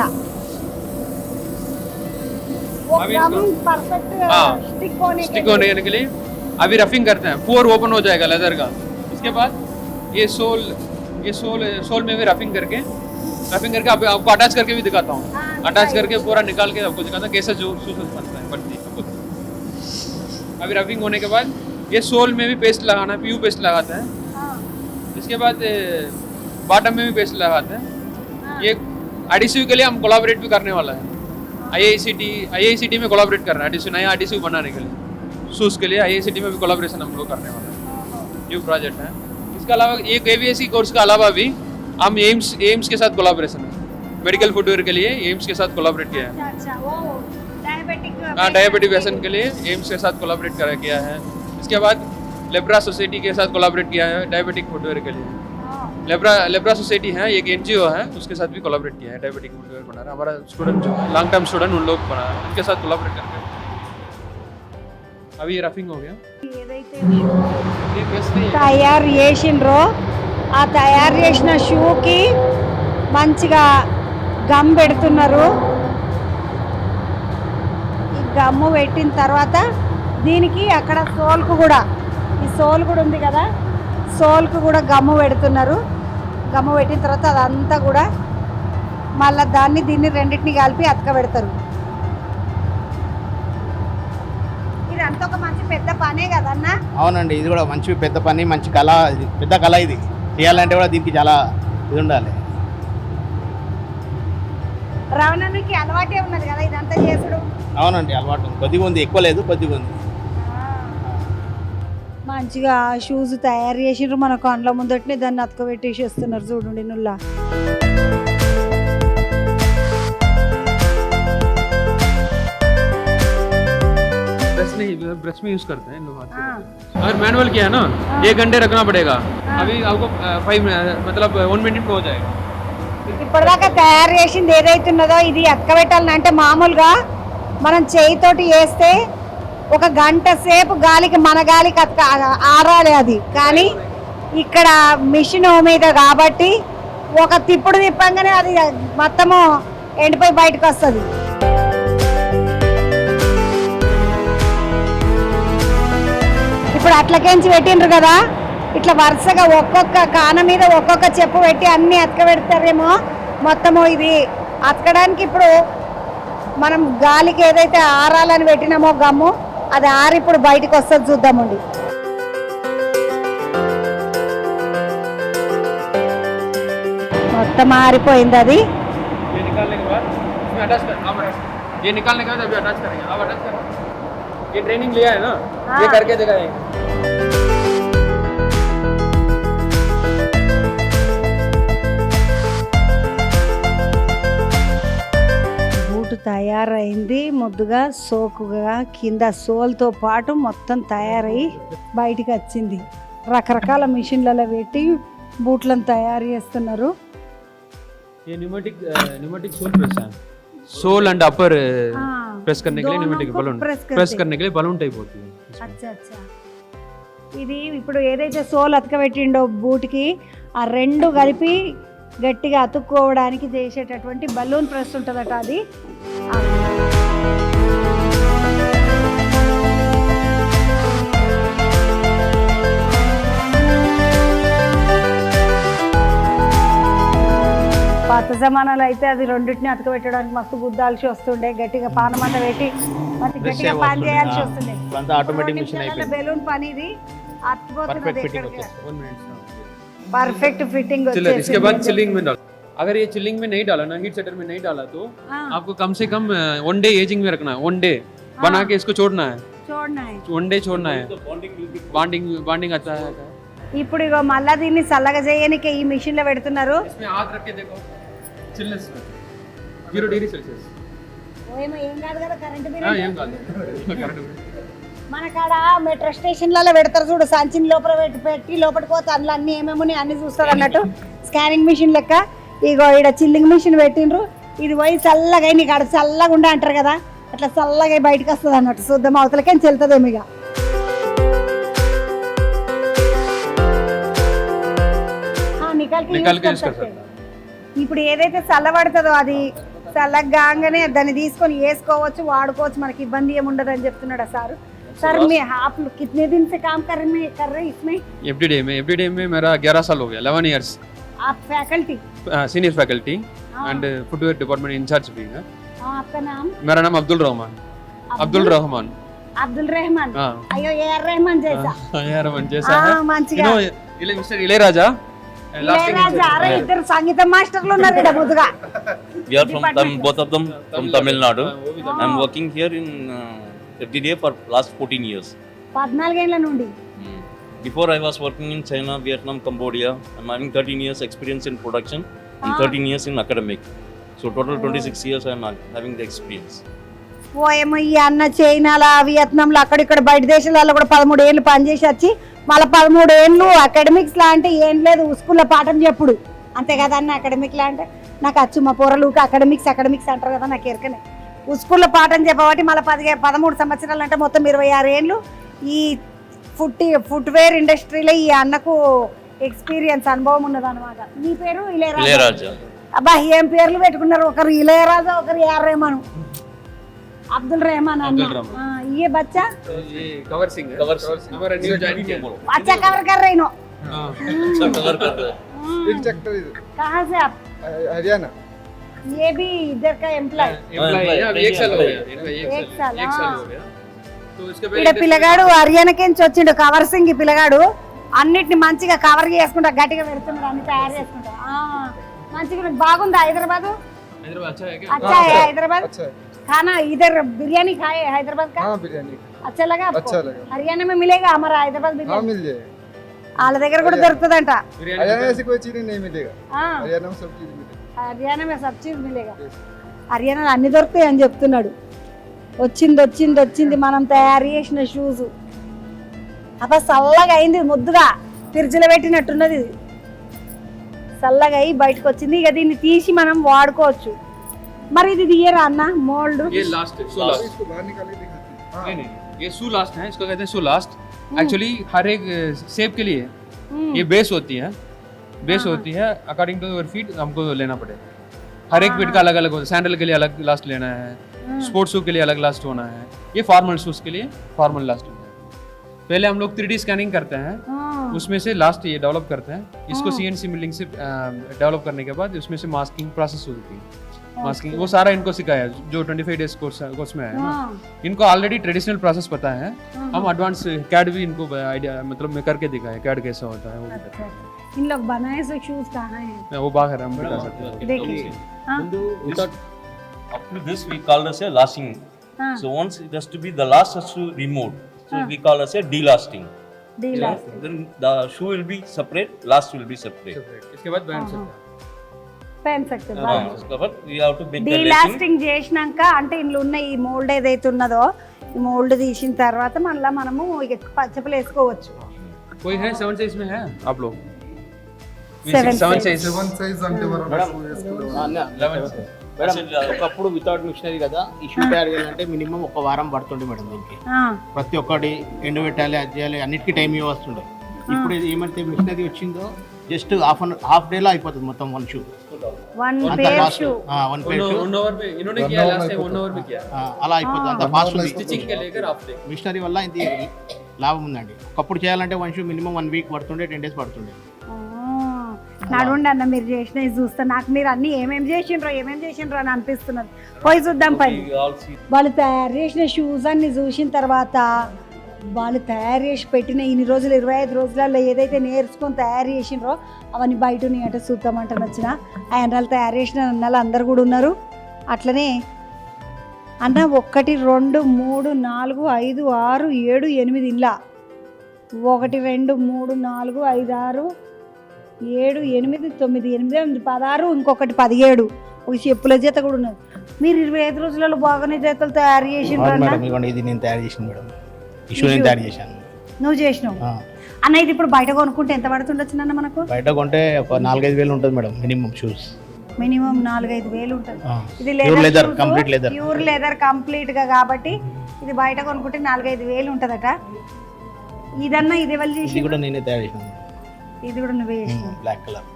स्टिक होने के लिए अभी रफिंग करते हैं, पोर ओपन हो जाएगा लेदर का। इसके बाद ये सोल में भी रफिंग करके आपको अटैच करके भी दिखाता हूँ। अटैच करके पूरा निकाल के आपको दिखाता हूँ कैसे जो शूज बनता है बनती है। अभी रफिंग होने के बाद ये सोल में भी पेस्ट लगाना है, पीयू पेस्ट लगाते हैं। इसके बाद बॉटम में भी पेस्ट लगाते हैं। ये एडिसिव के लिए हम कोलैबोरेट भी करने वाला है, IICT में कोलैबोरेट कर रहा है एडिसिव, नया एडिसिव बनाने के लिए शूज़ के लिए IICT में भी कोलैबोरेशन हम लोग करने वाला है, न्यू प्रोजेक्ट है। इसके अलावा ये KVIC कोर्स के अलावा भी हम एम्स के साथ कोलैबोरेशन है, मेडिकल फुटवेयर के लिए एम्स के साथ कोलैबोरेट किया है। हाँ, डायबिटिक पेशेंट के लिए एम्स के साथ कोलैबोरेट किया है। इसके बाद लेब्रा सोसाइटी के साथ कोलैबोरेट किया है डायबिटिक फुटवेयर के लिए। लेब्रा सोसाइटी है एक NGO है, उसके साथ भी कोलैबोरेट किया है, डायबिटिक फुटवेयर बना रहा है। हमारा स्टूडेंट जो है लॉन्ग टर्म स्टूडेंट उन लोग बना रहे हैं, उनके साथ कोलैबोरेट करके अभी ये रफिंग हो गया। ये बेस्ट नहीं है। తయారు చేసిండ్రో ఆ తయారు చేసిన షూకి మంచిగా గమ్ పెడుతున్నారు. ఈ గమ్ము పెట్టిన తర్వాత దీనికి అక్కడ సోల్కు కూడా ఈ సోల్ కూడా ఉంది కదా, సోల్కు కూడా గమ్ము పెడుతున్నారు. గమ్ము పెట్టిన తర్వాత అదంతా కూడా మళ్ళీ దీన్ని రెండింటిని కలిపి అతకబెడతారు. ఇదంతా ఒక మంచి పెద్ద పనే కదన్నా. అవునండి, ఇది కూడా మంచి పెద్ద పని, మంచి కళ, ఇది పెద్ద కళ. ఇది చేయాలంటే కూడా దీనికి చాలా ఇది ఉండాలి. రావణానికి అలవాటే ఉన్నది కదా ఇదంతా చేసుడు. అవునండి, అలవాటు ఉంది, కొద్దిగా ఉంది, ఎక్కువ లేదు, కొద్దిగా ఉంది. మంచిగా షూస్ తయారు చేసిండ్రు, మన కండ్ల ముందటనే దాన్ని అతకబెట్టేసి వస్తున్నారు చూడండి నుల్లా. ब्रश में यूज करते हैं लोग हाथ से। अगर मैनुअल किया है ना 1 घंटे रखना पड़ेगा, अभी आपको 1 मिनट में हो जाएगा। ఇప్పటిదాకా తయారు చేసింది ఏదైతే ఉన్నదో ఇది అతకబెట్టాలంటే మామూలుగా మనం చేయితోటి వేస్తే 1 గంట సేపు గాలికి మన గాలికి ఆరాలి అది. కానీ ఇక్కడ మిషన్ మీద కాబట్టి ఒక తిప్పుడు తిప్పంగానే అది మొత్తము ఎండిపోయి బయటకు వస్తుంది. ఇప్పుడు అట్లకేంచి పెట్టిండ్రు కదా, ఇట్లా వరుసగా ఒక్కొక్క కాన మీద ఒక్కొక్క చెప్పు పెట్టి అన్నీ అతకబెడతారేమో మొత్తము. ఇది అతకడానికి ఇప్పుడు మనం గాలికి ఏదైతే ఆరాలని పెట్టినామో గమ్ము అది ఆరి ఇప్పుడు బయటకు వస్తుంది, చూద్దామండి. మొత్తం ఆరిపోయింది అది. ये निकालने के बाद इसमें अटैच कर, ये निकालने के बाद अभी अटैच करेंगे। आप अटैच करो, ये ट्रेनिंग लिया है ना, ये करके दिखाएंगे। బూట్ తయారైంది, ముద్దుగా సోకుగా కింద సోల్తో పాటు మొత్తం తయారై బయటికి వచ్చింది. రకరకాల మిషన్లలో పెట్టి బూట్లను తయారు చేస్తున్నారు. ये न्यूमेटिक सोल प्रेस है, सोल एंड अपर प्रेस करने के लिए न्यूमेटिक बलून प्रेस करने के लिए बलून टाइप होती है। అచ్చా అచ్చా. ఇది ఇప్పుడు ఏదైతే సోల్ అతకబెట్టిండో బూట్కి ఆ రెండు కలిపి గట్టిగా అతుక్కోవడానికి చేసేటటువంటి బలూన్ ప్రెస్ ఉంటుందట అది. పాత జమానాలో అయితే అది రెండింటిని అతకబెట్టడానికి మస్తు గుద్దాల్సి వస్తుండే, గట్టిగా పానమంట పెట్టి మంచి గట్టిగా పని చేయాల్సి వస్తుండే. ఆటోమేటిక్ మిషన్ అయిపోయింది. బెలూన్ పని ఇది పర్ఫెక్ట్ ఫిట్టింగ్ వచ్చేస్తుంది. Perfect fitting chiller. इसके बाद चिलिंग में डाल, अगर ये चिलिंग में नहीं डाला ना, हीट सेटर में नहीं डाला तो आपको कम से कम 1 डे एजिंग में रखना है। 1 डे बना के इसको छोड़ना है, 1 डे छोड़ना है। बॉन्डिंग अच्छा है। ఇప్పుడు ఇగో మళ్ళా దీన్ని చల్లగా చేయడానికి ఈ మిషన్ లో పెడుతున్నారు. इसमें हाथ रख के देखो चिलनेस में 0 डिग्री सेल्सियस ఏం కాదు కదా కరెంట్ ఏం కాదు కరెంట్ మన కాడ మెట్రో స్టేషన్లలో పెడతారు చూడు, సంచిని లోపల పెట్టి లోపలికి పోతే అందులో అన్ని ఏమేమి అన్ని చూస్తారు అన్నట్టు స్కానింగ్ మిషన్ లెక్క. ఇగో ఇక్కడ చిల్లింగ్ మిషన్ పెట్టిండ్రు, ఇది పోయి చల్లగా నీకు అక్కడ చల్లగా ఉండే అంటారు కదా, అట్లా చల్లగా బయటకు వస్తుంది అన్నట్టు. శుద్ధం అవతలకేం చెల్తుందేమో ఇక. ఇప్పుడు ఏదైతే చల్లబడుతుందో అది చల్లగానే దాన్ని తీసుకొని వేసుకోవచ్చు, వాడుకోవచ్చు, మనకి ఇబ్బంది ఏముండదు అని చెప్తున్నాడు సార్. सर मैं आप कितने दिन से काम कर रहे हैं इसमें? एफडीडीए में मेरा 11 साल हो गया, 11 इयर्स. आप faculty? Senior faculty and footwear department incharge भी है. आपका नाम? मेरा नाम अब्दुल रहमान. अब्दुल रहमान. अब्दुल रहमान. अयो AR रहमान जैसा. AR रहमान जैसा है. మంచిగా. मिस्टर इलयराजा. इलयराजा अरे इधर సంగీత మాస్టర్లు ఉన్నారు ఇక్కడ ముదుగా. We are from both of them from Tamil Nadu. I am working here in FDDA for last 14 years. 14 ఏళ్ల నుండి. Before I was working in China, Vietnam, Cambodia. I am having 13 years experience in production and 13 years in academic. So total 26 years I am having the experience. పోయేమో ఈ అన్న చైనాలో వియత్నాంలో అక్కడిక్కడ బయట దేశాలలో కూడా 13 ఏళ్ళు పనిచేసి వచ్చి మళ్ళీ 13 ఏళ్ళు అకాడమిక్స్ లా అంటే ఏం లేదు స్కూల్లో పాఠం చెప్పుడు అంతే కదా అన్న. అకాడమిక్ లా అంటే నాకు అచ్చు మా పోరలు అకాడమిక్స్ అంటారు కదా, నాకు ఎరకనే. స్కూల్లో పాఠం చెప్పబట్టి మళ్ళీ 13 సంవత్సరాలు అంటే మొత్తం 26 ఏళ్ళు ఈ ఫుట్వేర్ ఇండస్ట్రీలో ఈ అన్నకు ఎక్స్పీరియన్స్ అనుభవం ఉన్నది అనమాట. మీ పేరు ఇళయరాజా. అబ్బా ఏం పేర్లు పెట్టుకున్నారు, ఒకరు ఇళయరాజా ఒకరు AR रहमान. अब्दुल रहमान ये बच्चा कवर सिंह हमारा न्यू ज्वाइन किया. अच्छा कवर कर रहे हो. अच्छा कवर कर रहे हैं. कहाँ से आप? हरियाणा. ये भी इधर का एम्प्लॉय अभी 1 साल हो गया. 1 साल हो गया. तो इसके ఇక్కడ పిల్లగాడు హర్యానాకి నుంచి వచ్చిండు కవర్ సింగ్. ఈ పిల్లగాడు అన్నిటిని మంచిగా కవర్ చేసుకుంటా గట్టిగా పెడుతున్నాడు, అన్ని తయారు చేసుకుంటా. మంచిగా బాగుందా హైదరాబాద్? अच्छा है हैदराबाद. खाना इधर बिरयानी खाए हैदराबाद का? हाँ बिरयानी. अच्छा लगा आपको? अच्छा लगा. हरियाणा में मिलेगा हमारा हैदराबाद हाँ बिरयानी? मिल जाएगा. వాళ్ళ దగ్గర కూడా దొరుకుతుందంట. हरियाणा में ऐसी कोई चीज नहीं मिलेगा. हाँ हरियाणा में सब चीज मिलेगा. హర్యానా में सब चीज मिलेगा. హర్యానాలో అన్ని దొరుకుతాయి అని చెప్తున్నాడు. వచ్చింది మనం తయారు చేసిన షూస్. అబ్బా చల్లగా అయింది, ముద్దుగా ఫ్రిడ్జ్లో పెట్టినట్టున్నది. చల్లగా అయి బయటకు వచ్చింది. ఇక దీన్ని తీసి మనం వాడుకోవచ్చు. మరి ఇది తీయరా అన్న మోల్డ్? ये लास्ट है, सो लास्ट. इसको बाहर निकाल के दिखाते हैं. नहीं ये सू लास्ट है, इसको कहते हैं सू लास्ट. एक्चुअली हर एक शेप के लिए ये बेस होती है अकॉर्डिंग टू योर फीट हमको लेना पड़ेगा. हर एक फीट का अलग अलग होता है. सैंडल के लिए अलग लास्ट लेना है, स्पोर्ट्स शू के लिए अलग लास्ट होना है, ये फॉर्मल शूज के लिए फॉर्मल लास्ट होना है. पहले हम लोग 3D स्कैनिंग करते हैं, उसमें से लास्ट ये डेवलप करते हैं. इसको CNC मिलिंग से डेवलप करने के बाद उसमें से मास्किंग प्रोसेस होती है. मास्किंग वो सारा इनको सिखाया जो 25 डेज कोर्स में है ना. इनको ऑलरेडी ट्रेडिशनल प्रोसेस पता है. हम एडवांस कैड भी इनको आइडिया मतलब मैं करके दिखाया कैड कैसा होता है वो भी बताया. इन लोग बनाए से शूज कहाँ हैं? वो बाहर हम बता सकते हैं. देखिए Up to this we call as a lasting. So once it has to be the last has to remove. So we call as a delasting. Then the shoe will be separate, last will be separate. इसके बाद పహన్ सकते उसके बाद we have to make the lacing. డీలాస్టింగ్ చేసినాక అంటే ఇందులో ఉన్న ఈ మోల్డ్ ఏదైతే ఉన్నదో ఈ మోల్డ్ తీసిన తర్వాత మళ్ళీ మనము ఇక చెప్పులు వేసుకోవచ్చు. कोई है 7 साइज में है आप लोग? 7 साइज. 7 సైజ్ అంటే మనం ఒకప్పుడు వితౌట్ మిషనరీ కదా ఈ షూ తయారు చేయాలంటే మినిమం 1 వారం పడుతుండే మేడం దీనికి. ప్రతి ఒక్కటి ఎండు పెట్టాలి, అది చేయాలి, అన్నిటికీ టైం వస్తుండే. ఇప్పుడు ఏమంటే మిషనరీ వచ్చిందో జస్ట్ హాఫ్ డే లో అయిపోతుంది మొత్తం one shoe. One pair shoe 1 hour में इन्होंने किया लास्ट टाइम 1 आवर में किया. అలా అయిపోతుంది, అంత ఫాస్ట్ ఉంది. स्टिचिंग के लेकर हाफ डे. మిషనరీ వల్ల ఇది లాభం ఉందండి. ఒకప్పుడు చేయాలంటే వన్ షూ మినిమం 1 వీక్ పడుతుండే, 10 days పడుతుండే. నడవండి అన్న మీరు చేసినవి చూస్తా. నాకు మీరు అన్ని ఏమేమి చేసిండ్రో అని అనిపిస్తున్నది. పోయి చూద్దాం పని. వాళ్ళు తయారు చేసిన షూస్ అన్ని చూసిన తర్వాత వాళ్ళు తయారు చేసి పెట్టిన ఇన్ని రోజులు 25 రోజులలో ఏదైతే నేర్చుకొని తయారు చేసిండ్రో అవన్నీ బయట అంటే చూద్దామంటాను వచ్చిన. ఆయన తయారు చేసిన అన్నలు అందరు కూడా ఉన్నారు. అట్లనే అన్న 1 2 3 4 5 6 7 8 ఇలా 1 2 3 4 5 6 7 8 9 8 16 ఇంకొకటి 17 ఒక చెప్పుల జత కూడా ఉన్నది. మీరు 25 రోజులలో బాగానే జతలు తయారు చేసిండ్రు అన్న. మేడం ఇదిగోండి, ఇది నేను తయారు చేసింది మేడం. ఈ షూ నేను తయారు చేశాను. నువ్వు చేసినావు అన్న. ఇది ఇప్పుడు బయట కొనుక్కుంటే ఎంత పడుతుండొచ్చు అన్న మనకు? బయట కొంటే ఒక 4-5 వేలు ఉంటుంది మేడం మినిమం షూస్. మినిమం 4-5 వేలు ఉంటుంది. ఇది leather complete leather, pure leather complete గా కాబట్టి ఇది బయట కొనుక్కుంటే 4-5 వేలు ఉంటుందట. ఇదన్నా ఇది ఎవరు చేసి? ఇది కూడా నేనే తయారు చేశాను. ఇది కూడా నువ్వే చేసినావు. Black colour.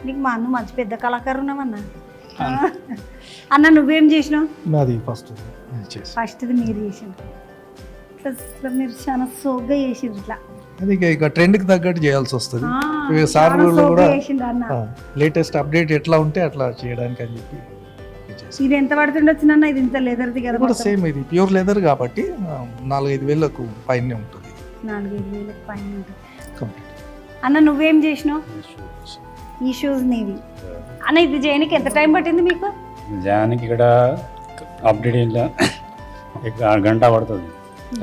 నీకు మా అన్న మంచి పెద్ద కళాకారు ఉన్నావన్నా. అన్న నువ్వేం చేసినావు? నాది ఫస్ట్ ఇది మీరు చేసిండ్రు. ఇట్లా మీరు చాలా సోగ్గా చేసిండ్రు. ఇట్లా అది ఇక ట్రెండ్కి తగ్గట్టు చేయాల్సి వస్తుంది. సార్ చాలా కూడా సోగ్గా చేసిండ్రు అన్న. లేటెస్ట్ అప్డేట్ ఎట్లా ఉంటే అట్లా చేయడానికి అని చెప్పి ఇది ఎంత పడుతుండొచ్చు అన్న? ఇది ఇంత లెదర్ది కదా కూడా సేమ్, ఇది ప్యూర్ లెదర్ కాబట్టి 4-5 వేలకు పైన ఉంటుంది. 4-5 వేలకు పైన ఉంటుంది. కంప్లీట్. అన్న నువ్వేం చేసినావు? ఈ షూస్ నీవి అన్న. ఇది చేయడానికి ఎంత టైం పట్టింది మీకు? జానికి ఇక్కడ అప్డేట్ గంట పడుతుంది.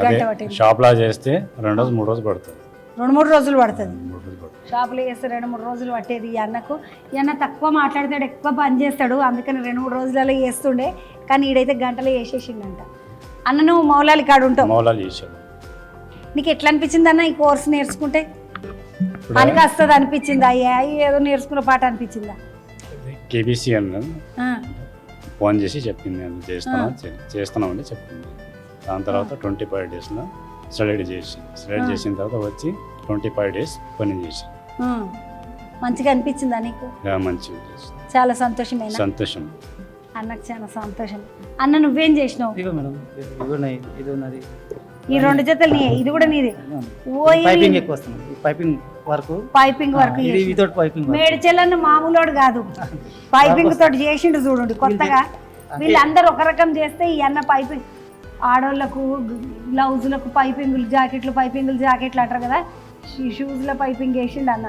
అదే షాప్లా చేస్తే 2 రోజులు 3 రోజులు పడుతుంది. 2-3 రోజులు పడుతుంది. షాపులో చేస్తే 2-3 రోజులు పట్టేది. ఈ అన్నకు ఈ అన్న తక్కువ మాట్లాడతాడు, ఎక్కువ పని చేస్తాడు, అందుకని 2-3 రోజులలో చేస్తుండే. కానీ ఈడైతే గంటలో చేసేసిండంట. అన్న నువ్వు మౌలాలి కాడు ఉంటావు. మౌలాలు చేశాడు. నీకు ఎట్లా అనిపించింది అన్న ఈ కోర్స్ నేర్చుకుంటే? పనికి వస్తుంది అనిపించిందా? ఏదో నేర్చుకున్న పాట అనిపించిందా? కేబీసీ అన్న ఫోన్ చేసి చెప్పింది, నేను చేస్తున్నామని చెప్పింది. దాని తర్వాత 25 డేస్లో సెలెక్ట్ చేసిన తర్వాత వచ్చి 25 డేస్ పని చేసి మంచిగా అనిపించిందా నీకు? మంచిగా చాలా సంతోషమేనా? సంతోషం. అన్నకు చాలా సంతోషం. అన్న నువ్వేం చేసినావు? ఇది ఉన్నది. ఈ 2 జతలు నీ, ఇది కూడా నీది. పైపింగ్ ఎక్కువ వస్తుంది. Piping work without piping. మేడ్చెల్లన్న మామూలోడు కాదు, పైపింగ్ తోటి చేసిండు చూడండి కొత్తగా. వీళ్ళందరూ ఒక రకం చేస్తే ఈ అన్న పైపింగ్, ఆడోళ్ళకు గ్లౌజులకు పైపింగులు, జాకెట్లు అంటారు కదా, ఈ షూస్లో పైపింగ్ వేసిండు అన్న.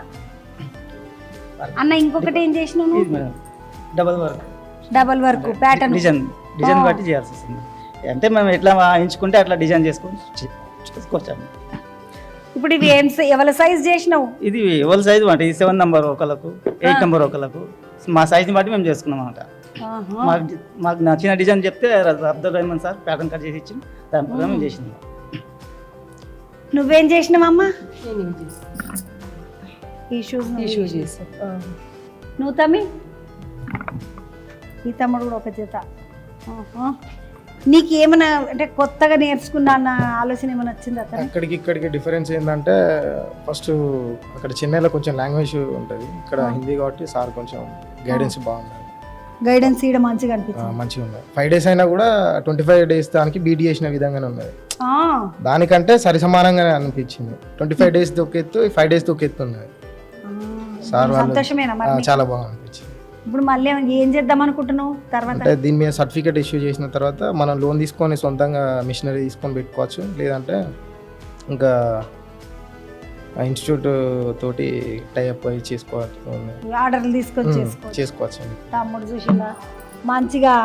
అన్న ఇంకొకటి ఏం చేసినావు? డబల్ వర్క్ ప్యాటర్న్ డిజైన్ బట్టి చేయాల్సి వస్తుంది. అంటే మనం ఎట్లా ఎంచుకుంటే అట్లా డిజైన్ చేసుకోవచ్చు. ఇప్పుడు ఇవి ఎవరి సైజ్ చేసినావు? ఇది ఎవరి సైజు అంటే 7 నెంబర్ ఒకళ్ళకు, 8 నెంబర్ ఒకళ్ళకు, మా సైజ్ని బట్టి మేము చేసుకున్నాం అన్నమాట. మాకు నచ్చిన డిజైన్ చెప్తే Abdul Rahman sir pattern cut చేసి ఇచ్చి దాని ప్రకారం మేము చేసినాం. నువ్వేం చేసినావమ్మా? ఈ షూస్ చేస్తా. నువ్వు తమ్మి? ఈ తమ్ముడు కూడా ఒక జత. నీకు ఏమైనా అంటే కొత్తగా నేర్చుకున్నా అన్న ఆలోచన ఏమైనా వచ్చింది అక్కడ? ఇక్కడికి డిఫరెన్స్ ఏంటంటే ఫస్ట్ అక్కడ చెన్నైలో కొంచెం లాంగ్వేజ్ ఉంటుంది, ఇక్కడ హిందీ కాబట్టి సార్ కొంచెం గైడెన్స్ బాగుంది. గైడెన్స్ ఇక్కడ మంచిగా అనిపిస్తుంది. మంచిగా ఉన్నాయి. 5 డేస్ అయినా కూడా 25 డేస్ దానికి బీట్ చేసిన విధంగానే ఉన్నది. దానికంటే సరి సమానంగానే అనిపించింది. 25 డేస్ దొక్కెత్తు, 5 డేస్ దొక్కెత్తు ఉన్నది. సార్ చాలా బాగా అనిపించింది. ఇప్పుడు మళ్ళీ ఏం చేద్దాం అనుకుంటున్నావు తర్వాత? అంటే దీని మీద సర్టిఫికేట్ ఇష్యూ చేసిన తర్వాత మనం లోన్ తీసుకొని సొంతంగా మిషనరీ తీసుకొని పెట్టుకోవచ్చు, లేదంటే ఇంకా ఇన్స్టిట్యూట్ తోటి టైఅప్ అయి చేసుకోవచ్చు, ఆర్డర్లు తీసుకొని చేసుకోవచ్చు. తమ్ముడు చూసిందా మంచిగా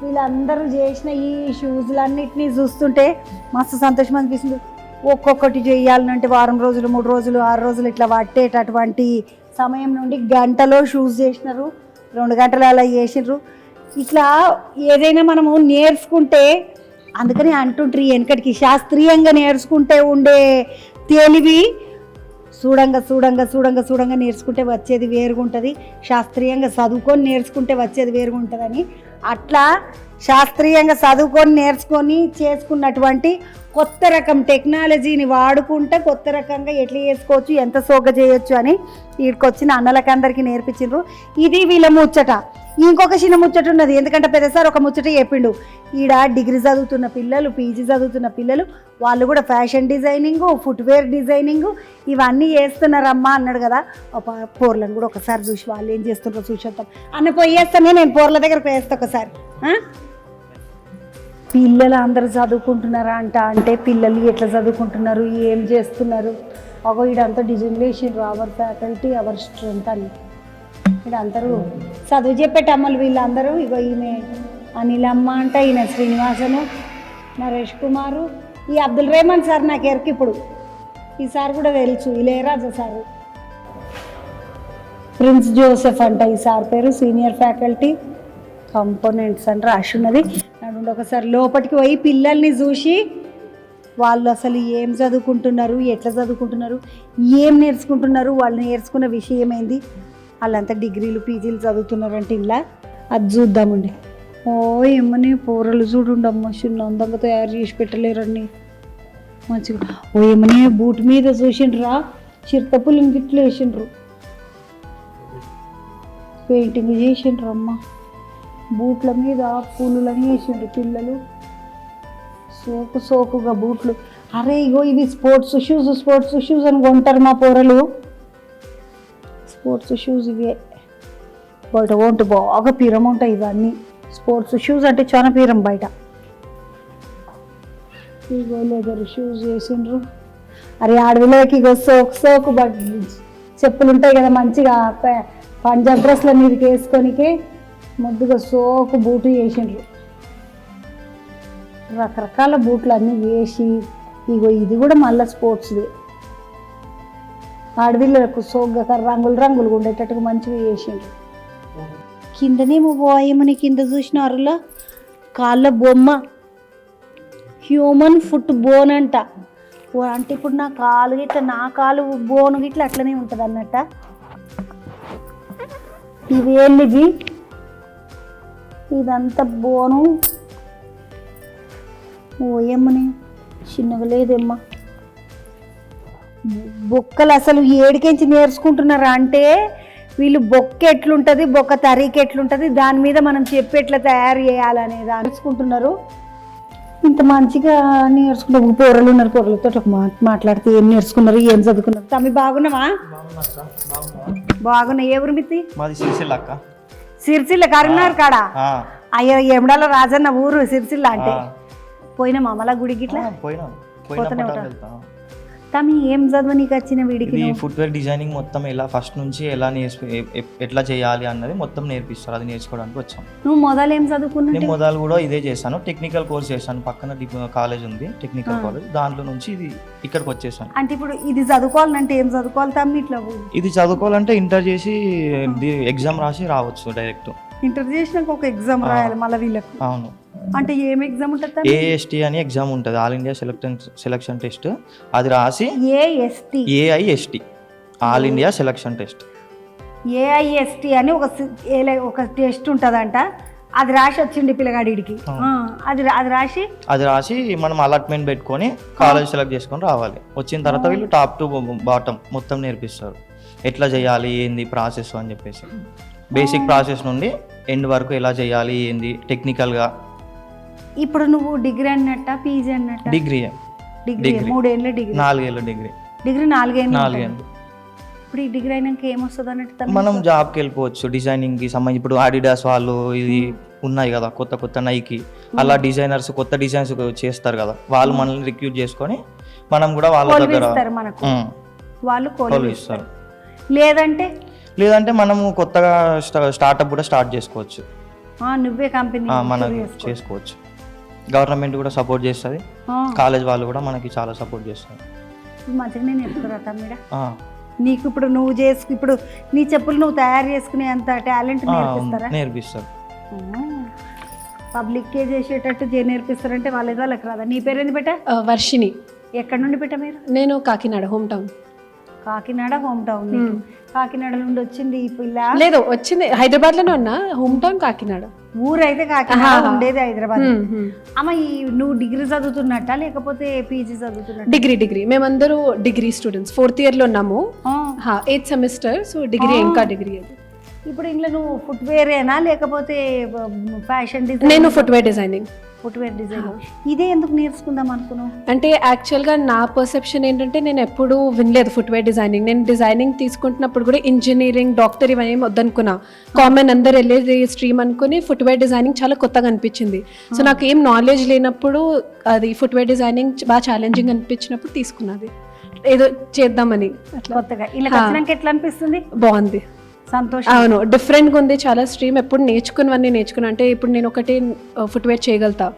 వీళ్ళందరూ చేసిన ఈ షూస్లన్నిటినీ చూస్తుంటే మస్తు సంతోషం అనిపిస్తుంది. ఒక్కొక్కటి చేయాలంటే 1 వారం రోజులు, 3 రోజులు, 6 రోజులు ఇట్లా పట్టేటటువంటి సమయం నుండి గంటలో షూస్ చేసినారు, 2 గంటలు అలా చేసినారు. ఇట్లా ఏదైనా మనము నేర్చుకుంటే, అందుకని అంటుంటారు వెనకటికి శాస్త్రీయంగా నేర్చుకుంటే ఉండే తెలివి చూడంగా నేర్చుకుంటే వచ్చేది వేరుగా ఉంటుంది, శాస్త్రీయంగా చదువుకొని నేర్చుకుంటే వచ్చేది వేరుగా ఉంటుందని. అట్లా శాస్త్రీయంగా చదువుకొని నేర్చుకొని చేసుకున్నటువంటి కొత్త రకం టెక్నాలజీని వాడుకుంటే కొత్త రకంగా ఎట్లా చేసుకోవచ్చు, ఎంత సోగ్గా చేయొచ్చు అని వీడికి వచ్చిన అన్నలకి అందరికీ నేర్పించిండ్రు. ఇది వీళ్ళ ముచ్చట. ఇంకొక చిన్న ముచ్చట ఉన్నది, ఎందుకంటే పెద్దసారి ఒక ముచ్చట చెప్పిండు. ఈడ డిగ్రీ చదువుతున్న పిల్లలు, పీజీ చదువుతున్న పిల్లలు, వాళ్ళు కూడా ఫ్యాషన్ డిజైనింగు, ఫుట్వేర్ డిజైనింగు ఇవన్నీ చేస్తున్నారమ్మా అన్నాడు కదా. పోర్లను కూడా ఒకసారి చూసి వాళ్ళు ఏం చేస్తున్నారో చూసేద్దాం. అన్న పోయేస్తానే, నేను పోర్ల దగ్గరకు వేస్తా ఒకసారి. పిల్లలు అందరూ చదువుకుంటున్నారా అంటే పిల్లలు ఎట్లా చదువుకుంటున్నారు, ఏం చేస్తున్నారు? ఒక ఇడంతా డిజైన్ వేసిండ్రు, అవర్ ఫ్యాకల్టీ, అవర్ స్ట్రెంత్ అని. ఇక్కడ అందరూ చదువు చెప్పేటమ్మలు వీళ్ళందరూ. ఇగో ఈమె అనిలమ్మ అంట, ఈయన శ్రీనివాసను, నరేష్ కుమారు, ఈ అబ్దుల్ రెహమాన్ సార్ నాకు ఎరకు ఇప్పుడు ఈ సార్ కూడా తెలుసు, ఇళయరాజా సారు. ప్రిన్స్ జోసెఫ్ అంట ఈ సార్ పేరు, సీనియర్ ఫ్యాకల్టీ కంపోనెంట్స్ అని రాసి ఉన్నది. నన్ను ఒకసారి లోపలికి పోయి పిల్లల్ని చూసి వాళ్ళు అసలు ఏం చదువుకుంటున్నారు, ఎట్లా చదువుకుంటున్నారు, ఏం నేర్చుకుంటున్నారు, వాళ్ళు నేర్చుకున్న విషయం ఏంది, వాళ్ళంతా డిగ్రీలు పీజీలు చదువుతున్నారంటే ఇలా అది చూద్దామండి. ఓ ఏమని పూరలు చూడుండమ్మ, చిన్న అందంగా తయారు చేసి పెట్టలేరని మంచిగా. ఓ ఏమని బూట్ మీద చూసిండ్రా, చిరుతపులు ఇంకిట్లు వేసిండ్రు, పెయింటింగ్ చేసిండ్రు అమ్మ, బూట్ల మీద పూలులని వేసిండ్రు పిల్లలు, సోకుగా బూట్లు. అరే ఇగో ఇవి స్పోర్ట్స్ షూస్ అని కొంటారు మా పోరలు. స్పోర్ట్స్ షూస్ ఇవే బయట కొంటే బాగా పీరం ఉంటాయి ఇవన్నీ. స్పోర్ట్స్ షూస్ అంటే చాలా పీరం బయట. ఇగో లెదర్ షూస్ వేసిండ్రు. అరే ఆడవిలోకి ఇగో సోకు చెప్పులు ఉంటాయి కదా మంచిగా పంజాబ్ డ్రెస్ల మీదకి వేసుకొనికే ముద్దుగా సోకు బూటు వేసిండ్రు. రకరకాల బూట్లు అన్నీ వేసి ఇగో ఇది కూడా మళ్ళీ స్పోర్ట్స్ది. ఆడవిళ్ళకు సోగ్గా రంగులు ఉండేటట్టుగా మంచిగా వేసిండ్రు. కిందనేమో పోయేమని కింద చూసిన అరులో కాళ్ళ బొమ్మ, హ్యూమన్ ఫుట్ బోన్ అంట. అంటే ఇప్పుడు నా కాలు గిట్ల, నా కాలు బోను గిట్ల అట్లనే ఉంటుంది అన్నట్ట. ఇవేళ్ళివి, ఇదంతా బోను. ఓ ఏమని చిన్నగా లేదమ్మా. బొక్కలు అసలు ఏడికెంచి నేర్చుకుంటున్నారా అంటే వీళ్ళు బొక్క ఎట్లుంటుంది, బొక్క తరీకి ఎట్లుంటుంది, దాని మీద మనం చెప్పి ఎట్లా తయారు చేయాలనేది నేర్చుకుంటున్నారు. ఇంత మంచిగా నేర్చుకుంటారు. పోరలు ఉన్నారు, పోరలతో ఒక మాట్లాడితే ఏం నేర్చుకున్నారు, ఏం చదువుకున్నారు. తమ్మి బాగున్నావా? బాగున్నా. ఏ ఊరు మిత్తి? మాది సిరిసిల్ల అక్క. సిరిసిల్ల కరీంనగర్ కాడ. అయ్యో ఎమడాల రాజన్న ఊరు సిరిసిల్ల అంటే. పోయినా మామల గుడికి ఇట్లా పోతూనే ఉంటా. తమ్మి ఏం చదువు నీకు వచ్చిన వీడికి? ఫుట్వేర్ డిజైనింగ్ మొత్తం ఎలా ఫస్ట్ నుంచి ఎలా ఎట్లా చేయాలి అన్నది మొత్తం నేర్పిస్తారు. అది నేర్చుకోవడానికి వచ్చాం. నువ్వు మొదలు ఏం చదువుకున్నావు? నేను మొదలు కూడా ఇదే చేశాను, టెక్నికల్ కోర్స్ చేశాను. పక్కన కాలేజ్ ఉంది, టెక్నికల్ కాలేజ్, దాంట్లో నుంచి ఇది ఇక్కడికి వచ్చేసాను. అంటే ఇప్పుడు ఇది చదువుకోవాలంటే ఏం చదువుకోవాలి తమ్మి? ఇట్లా ఇది చదువుకోవాలంటే ఇంటర్ చేసి ఎగ్జామ్ రాసి రావచ్చు డైరెక్ట్. ఇంటర్ చేసినాక ఒక ఎగ్జామ్ రాయాలి మళ్ళీ వీళ్ళకి? అవును. అంటే ఏం ఎగ్జామ్ ఉంటుంది? ఏఎస్టీ అని ఎగ్జామ్ ఉంటుంది, ఆల్ ఇండియా సెలక్షన్ టెస్ట్. అది రాసి ఏఐఎస్టీ ఆల్ ఇండియా సెలక్షన్ టెస్ట్. ఏఐఎస్టీ అని ఒక టెస్ట్ ఉంటుందంట. అది రాసి వచ్చింది పిల్లగాడికి. అది రాసి మనం అలాట్మెంట్ పెట్టుకొని కాలేజ్ సెలెక్ట్ చేసుకొని రావాలి. వచ్చిన తర్వాత వీళ్ళు టాప్ టు బాటమ్ మొత్తం నేర్పిస్తారు, ఎట్లా చేయాలి ఏంది ప్రాసెస్ అని చెప్పేసి. బేసిక్ ప్రాసెస్ నుండి ఎండ్ వరకు ఎలా చేయాలి ఏంది టెక్నికల్గా. ఇప్పుడు నువ్వు డిగ్రీ అన్నట్ట, పీజీ అన్నట్ట? డిగ్రీ 3 ఏళ్ళ డిగ్రీ, 4 ఏళ్ళ డిగ్రీ. 4 ఏళ్ళు. ఇప్పుడు ఈ డిగ్రీ అయినాక ఏమొస్తుంది అన్నట్టు మనం జాబ్కి వెళ్ళిపోవచ్చు డిజైనింగ్కి సంబంధించి. ఇప్పుడు ఆడిడాస్ వాళ్ళు ఇది ఉన్నాయి కదా కొత్త కొత్త నైకి, అలా డిజైనర్స్ కొత్త డిజైన్స్ చేస్తారు కదా, వాళ్ళు మనల్ని రిక్రూట్ చేసుకొని మనం కూడా వాళ్ళ దగ్గర వాళ్ళు కోళ్ళు ఇస్తారు. లేదంటే మనము కొత్తగా స్టార్ట్అప్ కూడా స్టార్ట్ చేసుకోవచ్చు, నువ్వే కంపెనీ మనం చేసుకోవచ్చు. గవర్నమెంట్ కూడా సపోర్ట్ చేస్తుంది, కాలేజ్ వాళ్ళు కూడా మనకి చాలా సపోర్ట్ చేస్తారు. మంచిగానే నేర్పుతారట మీడ నీకు. ఇప్పుడు నువ్వు ఇప్పుడు నీ చెప్పులు నువ్వు తయారు చేసుకునే అంత టాలెంట్ నేర్పిస్తారు. పబ్లిక్ కే చేసేటట్టు నేర్పిస్తారంటే వాళ్ళకి రాదా? నీ పేరు ఏంది బెట? వర్షిని. ఎక్కడ నుండి బెట మీరు? నేను Kakinada home town. Kakinada home town. Kakinada నుండి వచ్చింది ఈ పిల్ల? లేదు, వచ్చింది హైదరాబాద్ లోనే ఉన్నా, హోమ్ టౌన్ కాకినాడ. ఊరైతే కాకినాడ, ఉండేది హైదరాబాద్. అమ్మ నువ్వు డిగ్రీ చదువుతున్నట్ట లేకపోతే పీజీ చదువుతున్నట్ట? డిగ్రీ. మేమందరూ డిగ్రీ స్టూడెంట్స్, 4th year లో ఉన్నాము, 8th సెమిస్టర్. సో డిగ్రీ, ఇంకా డిగ్రీ. అది ఇప్పుడు ఇంట్లో నువ్వు ఫుట్వేరేనా లేకపోతే ఫ్యాషన్ డిజైన్? నేను ఫుట్వేర్ డిజైనింగ్. ఇదే ఎందుకు నేర్చుకుందాం అనుకున్నావు? అంటే యాక్చువల్గా నా పర్సెప్షన్ ఏంటంటే, నేను ఎప్పుడూ వినలేదు ఫుట్వేర్ డిజైనింగ్. నేను డిజైనింగ్ తీసుకుంటున్నప్పుడు కూడా ఇంజనీరింగ్, డాక్టర్ ఇవన్నీ వద్దనుకున్నా, కామన్ అందరు వెళ్ళేది స్ట్రీమ్ అనుకుని ఫుట్వేర్ డిజైనింగ్ చాలా కొత్తగా అనిపించింది. సో నాకు ఏం నాలెడ్జ్ లేనప్పుడు అది ఫుట్వేర్ డిజైనింగ్ బాగా ఛాలెంజింగ్ అనిపించినప్పుడు తీసుకున్నది, ఏదో చేద్దామని. కొత్తగా ఇలా ఎట్లా అనిపిస్తుంది? బాగుంది. సంతోషం. అవును, డిఫరెంట్గా ఉంది చాలా స్ట్రీమ్. ఎప్పుడు నేర్చుకున్నవన్నీ నేర్చుకున్నా, అంటే ఇప్పుడు నేను ఒకటి ఫుట్వేర్ చేయగలుగుతా.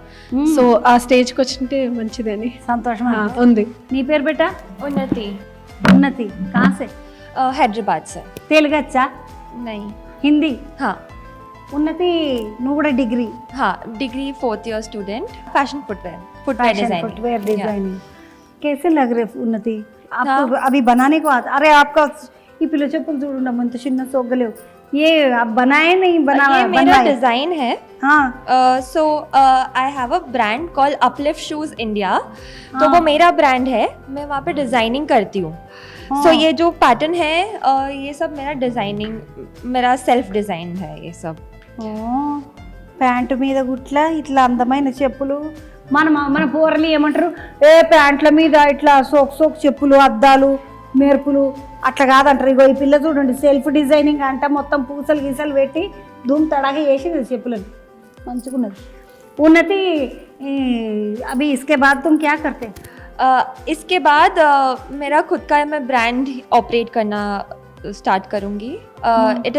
సో ఆ స్టేజ్కి వచ్చింటే మంచిదని సంతోషం ఉంది. నీ పేరు బేటా? उन्नति। ఉన్నతి. కాసే? हैदराबाद से। తెలుగు వచ్చా? नहीं। హిందీ? हाँ ఉన్నతి నువ్వు కూడా డిగ్రీ? हाँ, degree 4th year student, fashion footwear designing. Footwear designing कैसे लग रहे ఉన్నతి? आपको अभी बनाने को आता? अरे आपका ఈ పిల్ల చెప్పులు చూడండి ఎంత చిన్న సోగలేవు. ये आप बनाए नहीं बना? ये मेरा डिजाइन है। हाँ। So I have a brand call Uplift Shoes India, तो वो मेरा ब्रांड है, मैं वहाँ पे डिजाइनिंग करती हूँ। सो ये जो पैटर्न है ये सब मेरा डिजाइनिंग, मेरा सेल्फ डिजाइन है ये सब। ప్యాంటు మీద గుట్లా ఇట్లా అందమైన చెప్పులు. మన పోరలు ఏమంటారు, ఏ ప్యాంట్ల మీద ఇట్లా సోక్ చెప్పులు, అద్దాలు, మెరుపులు అట్లా కాదంటారు. ఇగో ఈ పిల్ల చూడండి, సెల్ఫ్ డిజైనింగ్ అంట, మొత్తం పూసలు గీసలు పెట్టి ధూమ్ తడాగా వేసింది చెప్పులని. మంచిగున్నది. ఉన్నతి अभी इसके बाद तुम क्या करते? इसके बाद मेरा खुद का मैं ब्रांड ऑपरेट करना स्टार्ट करूँगी। It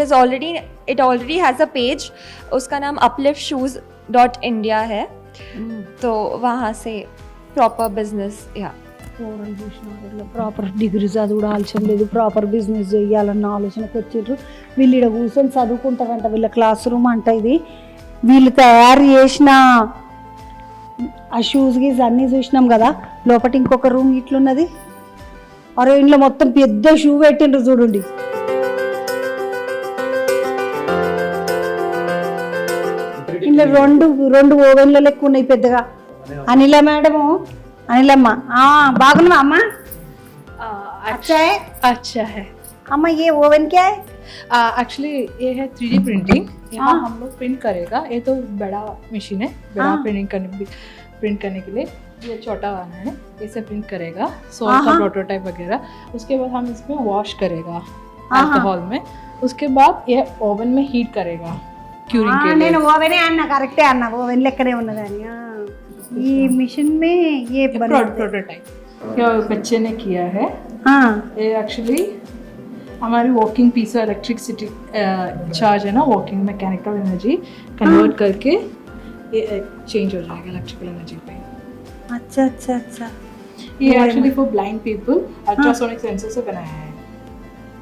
already has a page, उसका नाम upliftShoes.India है। तो वहाँ से प्रॉपर बिजनेस या ప్రాపర్ డిగ్రీ చదువుడాల్సిన లేదు, ప్రాపర్ బిజినెస్ చేయాలన్న ఆలోచనకు వచ్చిర్రు. వీళ్ళు ఇక్కడ కూర్చొని చదువుకుంటారంట. వీళ్ళ క్లాస్ రూమ్ అంట ఇది. వీళ్ళు తయారు చేసిన ఆ షూస్ గీస్ అన్నీ చూసినాం కదా. లోపల ఇంకొక రూమ్ ఇట్లున్నది. అరే ఇంట్లో మొత్తం పెద్ద షూ పెట్టిండ్రు చూడండి. ఇంట్లో రెండు ఓవెన్ల లెక్క ఉన్నాయి పెద్దగా. అనిల మేడము, అనిలమ్మ బాగున్నా అమ్మ? अच्छा है। अम्मा ये ओवन क्या है? एक्चुअली ये है 3D प्रिंटिंग। यहाँ हम लोग प्रिंट करेगा। ये तो बड़ा मशीन है, बड़ा प्रिंट करने के लिए। ये छोटा वाला है, इसे प्रिंट करेगा सोल का प्रोटोटाइप वगैरह। उसके बाद हम इसमें वॉश करेगा अल्कोहल में। उसके बाद ये ओवन में हीट करेगा क्यूरिंग के लिए। నేను ఓవెనే అన్నా, కరెక్టే అన్నా, ఓవెన్ లెక్కనే ఉన్నదని. ఈ మిషన్ में ये प्रोटोटाइप ये बच्चे ने किया है। हाँ, ये एक्चुअली हमारी वर्किंग पीस इलेक्ट्रिसिटी चार्ज है ना, वर्किंग मैकेनिकल एनर्जी कन्वर्ट करके ये चेंज हो जाएगा इलेक्ट्रिकल एनर्जी पे। अच्छा अच्छा अच्छा। ये actually for blind people ultrasonic sensor से बनाया है।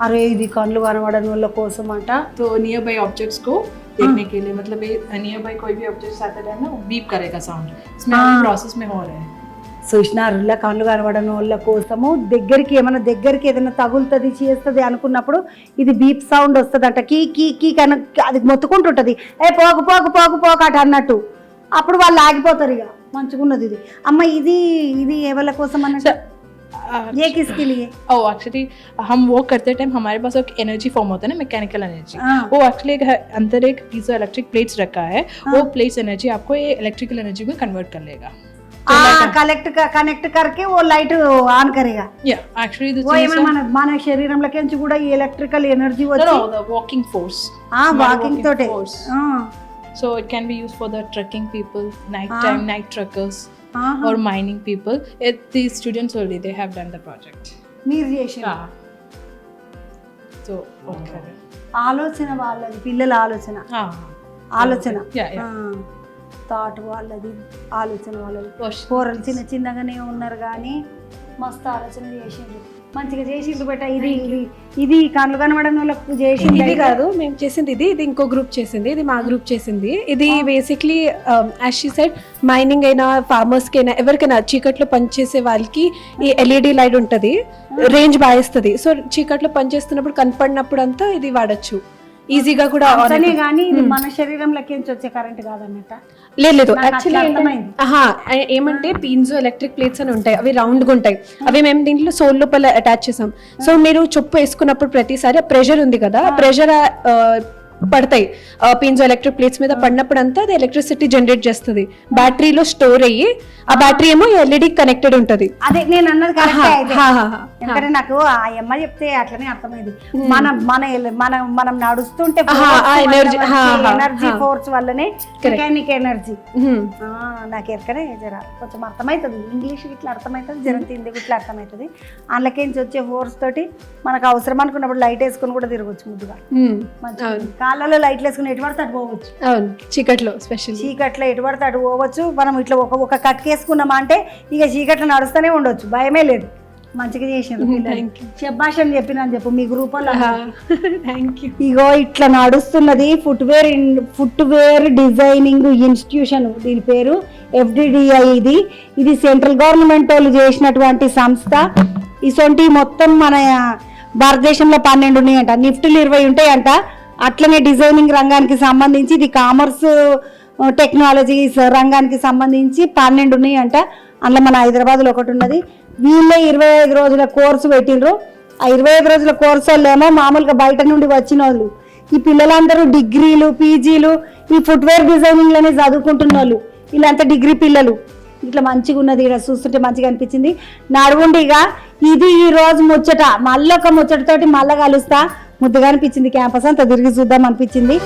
अरे ఇది కళ్ళు కనబడని వాళ్ళ కోసం అంట. तो नियर बाय ऑब्जेक्ट्स को देखने के लिए, मतलब ये नियर बाय कोई भी ऑब्जेक्ट्स आता है ना, बीप करेगा साउंड। इसमें प्रोसेस में हो रहा है। చూసినారులా కళ్ళు కనబడని వాళ్ళ కోసము దగ్గరికి ఏదైనా తగులుతుంది చేస్తుంది అనుకున్నప్పుడు ఇది బీప్ సౌండ్ వస్తుంది అంట. కీ కీ కీ కన అది మొత్తుకుంటుంటుంది, ఏ పోకు పోకు పోకు పోకు అట అన్నట్టు. అప్పుడు వాళ్ళు ఆగిపోతారు. ఇక మంచిగున్నది ఇది. అమ్మ ఇది ఎవరి కోసం అన్నట్టు? ये किसके लिए? एक्चुअली हम वो करते टाइम हमारे पास एक एनर्जी फॉर्म होता है ना, मैकेनिकल एनर्जी। वो एक्चुअली अंदर एक पीजो इलेक्ट्रिक प्लेट्स रखा है। वो प्लेट्स एनर्जी आपको ये इलेक्ट्रिकल एनर्जी में कन्वर्ट कर लेगा। కనెక్ట్ करके वो लाइट ऑन करेगा। या एक्चुअली वो మన శరీరంలోకి నుంచి కూడా ఈ ఎలక్ట్రికల్ ఎనర్జీ వచ్చి walking force వాకింగ్ తోటే. So it can be used for the trekking people, night truckers or mining people. These students only, they have done the project. మీరు చేసిన so okay. ఆలోచన వాళ్ళది, పిల్లల ఆలోచన థాట్ వాళ్ళది, ఆలోచన వాళ్ళది. పోరలు చిన్నగానే ఉన్నారు కానీ మస్తు ఆలోచన చేసిండ్రు, మంచిగా చేసిండ్రు బెట. ఇది కళ్ళు కనబడని వాళ్ళకు చేసింది. ఇది కాదు మేము చేసింది, ఇది ఇంకో గ్రూప్ చేసింది, ఇది మా గ్రూప్ చేసింది. ఇది basically as she said, mining అయినా ఫార్మర్స్కి అయినా ఎవరికైనా చీకట్లో పనిచేసే వాళ్ళకి ఈ ఎల్ఈడి లైట్ ఉంటుంది, రేంజ్ బాగా ఇస్తుంది. సో చీకట్లో పనిచేస్తున్నప్పుడు కనపడినప్పుడు అంతా ఇది వాడచ్చు ఈజీగా కూడా. కానీ ఇది మన శరీరంలోకి వచ్చే కరెంట్ కాదన్నట్ట. లేదు యాక్చువల్లీ ఏమంటే పీన్జో ఎలక్ట్రిక్ ప్లేట్స్ అని ఉంటాయి, అవి రౌండ్గా ఉంటాయి. అవి మేము దీంట్లో సోల్ లోపల అటాచ్ చేసాం. సో మీరు చొప్పు వేసుకున్నప్పుడు ప్రతిసారి ప్రెషర్ ఉంది కదా, ప్రెషర్ పడతాయి పీన్జో ఎలక్ట్రిక్ ప్లేట్స్ మీద పడినప్పుడు అంతా అది ఎలక్ట్రిసిటీ జనరేట్ చేస్తుంది, బ్యాటరీలో స్టోర్ అయ్యి ఆ బ్యాటరీ ఏమో ఎల్ఈడి కనెక్టెడ్ ఉంటుంది. అదే నేను అన్నది కరెక్టే అయితే. ఎందుకంటే నాకు ఆ అమ్మ చెప్తే అట్లనే అర్థమైంది. మనం నడుస్తుంటే ఎనర్జీ ఫోర్స్ వల్లనే మెకానిక్ ఎనర్జీ. నాకు ఎక్కడే జర కొంచెం అర్థమవుతుంది, ఇంగ్లీష్ ఇట్లా అర్థమవుతుంది, జర హిందీ ఇట్లా అర్థమవుతుంది. అందులోకించి వచ్చే ఫోర్స్ తోటి మనకు అవసరం అనుకున్నప్పుడు లైట్ వేసుకుని కూడా తిరగచ్చు ముద్దుగా. కాళ్ళలో లైట్లు వేసుకుని ఎటు పడితే అటు పోవచ్చు. చీకట్లో స్పెషల్ చీకట్లో ఎటు పడితే అటు పోవచ్చు. మనం ఇట్లా ఒక కట్కేసుకున్నామా అంటే ఇక చీకట్లో నడుస్తూనే ఉండొచ్చు, భయమే లేదు. మంచిగా చేసినారు, శబ్బాష్ అని చెప్పిన చెప్పు మీ గ్రూప్లో. ఇగో ఇట్లా నడుస్తున్నది ఫుట్వేర్ డిజైనింగ్ ఇన్స్టిట్యూషన్, దీని పేరు FDDI. ఇది సెంట్రల్ గవర్నమెంట్ వాళ్ళు చేసినటువంటి సంస్థ. ఇసొంటి మొత్తం మన భారతదేశంలో 12 ఉన్నాయంట, నిఫ్టీలు 20 ఉంటాయంట. అట్లనే డిజైనింగ్ రంగానికి సంబంధించి ఇది కామర్స్ టెక్నాలజీస్ రంగానికి సంబంధించి 12 ఉన్నాయంట. అందులో మన హైదరాబాద్లో ఒకటి ఉన్నది. వీళ్ళే 25 రోజుల కోర్సు పెట్టిండ్రు. ఆ 25 రోజుల కోర్సు వాళ్ళేమో మామూలుగా బయట నుండి వచ్చిన వాళ్ళు. ఈ పిల్లలందరూ డిగ్రీలు పీజీలు ఈ ఫుట్వేర్ డిజైనింగ్లోనే చదువుకుంటున్న వాళ్ళు. వీళ్ళంతా డిగ్రీ పిల్లలు. ఇట్లా మంచిగా ఉన్నది, ఇక్కడ చూస్తుంటే మంచిగా అనిపించింది. నడువుండిగా ఇది ఈ రోజు ముచ్చట, మళ్ళీ ఒక ముచ్చటతోటి మళ్ళీ కలుస్తా. ముద్దుగా అనిపించింది, క్యాంపస్ అంతా తిరిగి చూద్దాం అనిపించింది.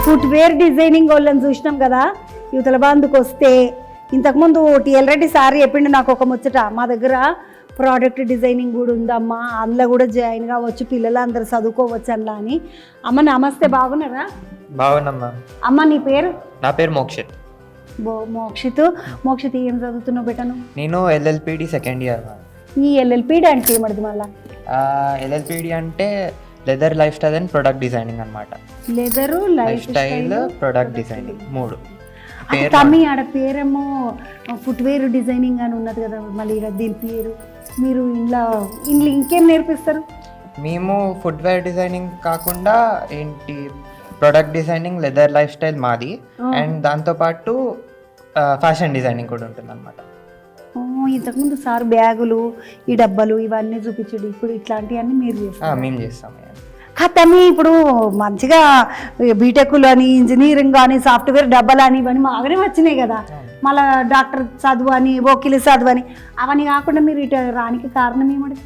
ఫుట్వేర్ డిజైనింగ్ వాళ్ళని చూసినాం కదా, యువతల బంధుకు వస్తే ఇంతకుముందు TL రెడ్డి సార్ చెప్పిండు నాకు ఒక ముచ్చట. మా దగ్గర ప్రోడక్ట్ డిజైనింగ్ కూడా ఉందమ్మా, అందులో కూడా జాయిన్ కావచ్చు, పిల్లలు అందరు చదువుకోవచ్చు అందులో అని. అమ్మ నమస్తే, బాగున్నారా? బాగున్నామ్మా. అమ్మ నీ పేరు? నా పేరు మోక్షిత్. మోక్షిత్ ఏం చదువుతున్నావు బెటను? నేను LLPD సెకండ్ ఇయర్. ఈ LLPD అంటే ఏమది మళ్ళా? LLPD అంటే leather lifestyle and product designing అనమాట. Leather lifestyle product designing 3. తమ్మి ఆడ పేరేమో ఫుట్వేర్ డిజైనింగ్ అని ఉన్నది కదా, మళ్ళీ దీని పేరు మీరు ఇంట్లో ఇంకేం నేర్పిస్తారు? మేము ఫుట్వేర్ డిజైనింగ్ కాకుండా ఏంటి product designing, leather life style మాది, అండ్ దాంతోపాటు ఫ్యాషన్ డిజైనింగ్ కూడా ఉంటుంది అనమాట. ఇంతకుముందు సార్ బ్యాగులు ఈ డబ్బాలు ఇవన్నీ చూపించడు, ఇప్పుడు ఇట్లాంటివన్నీ మీరు చేస్తారు? మేము చేస్తాము. కథమి ఇప్పుడు మంచిగా బీటెక్లు అని ఇంజనీరింగ్ కానీ సాఫ్ట్వేర్ డబ్బాలు అని ఇవన్నీ బాగానే వచ్చినాయి కదా. మళ్ళీ డాక్టర్ చదువు అని వకీలు చదువు అని అవన్నీ కాకుండా మీరు ఇటు రానికి కారణం ఏమడి?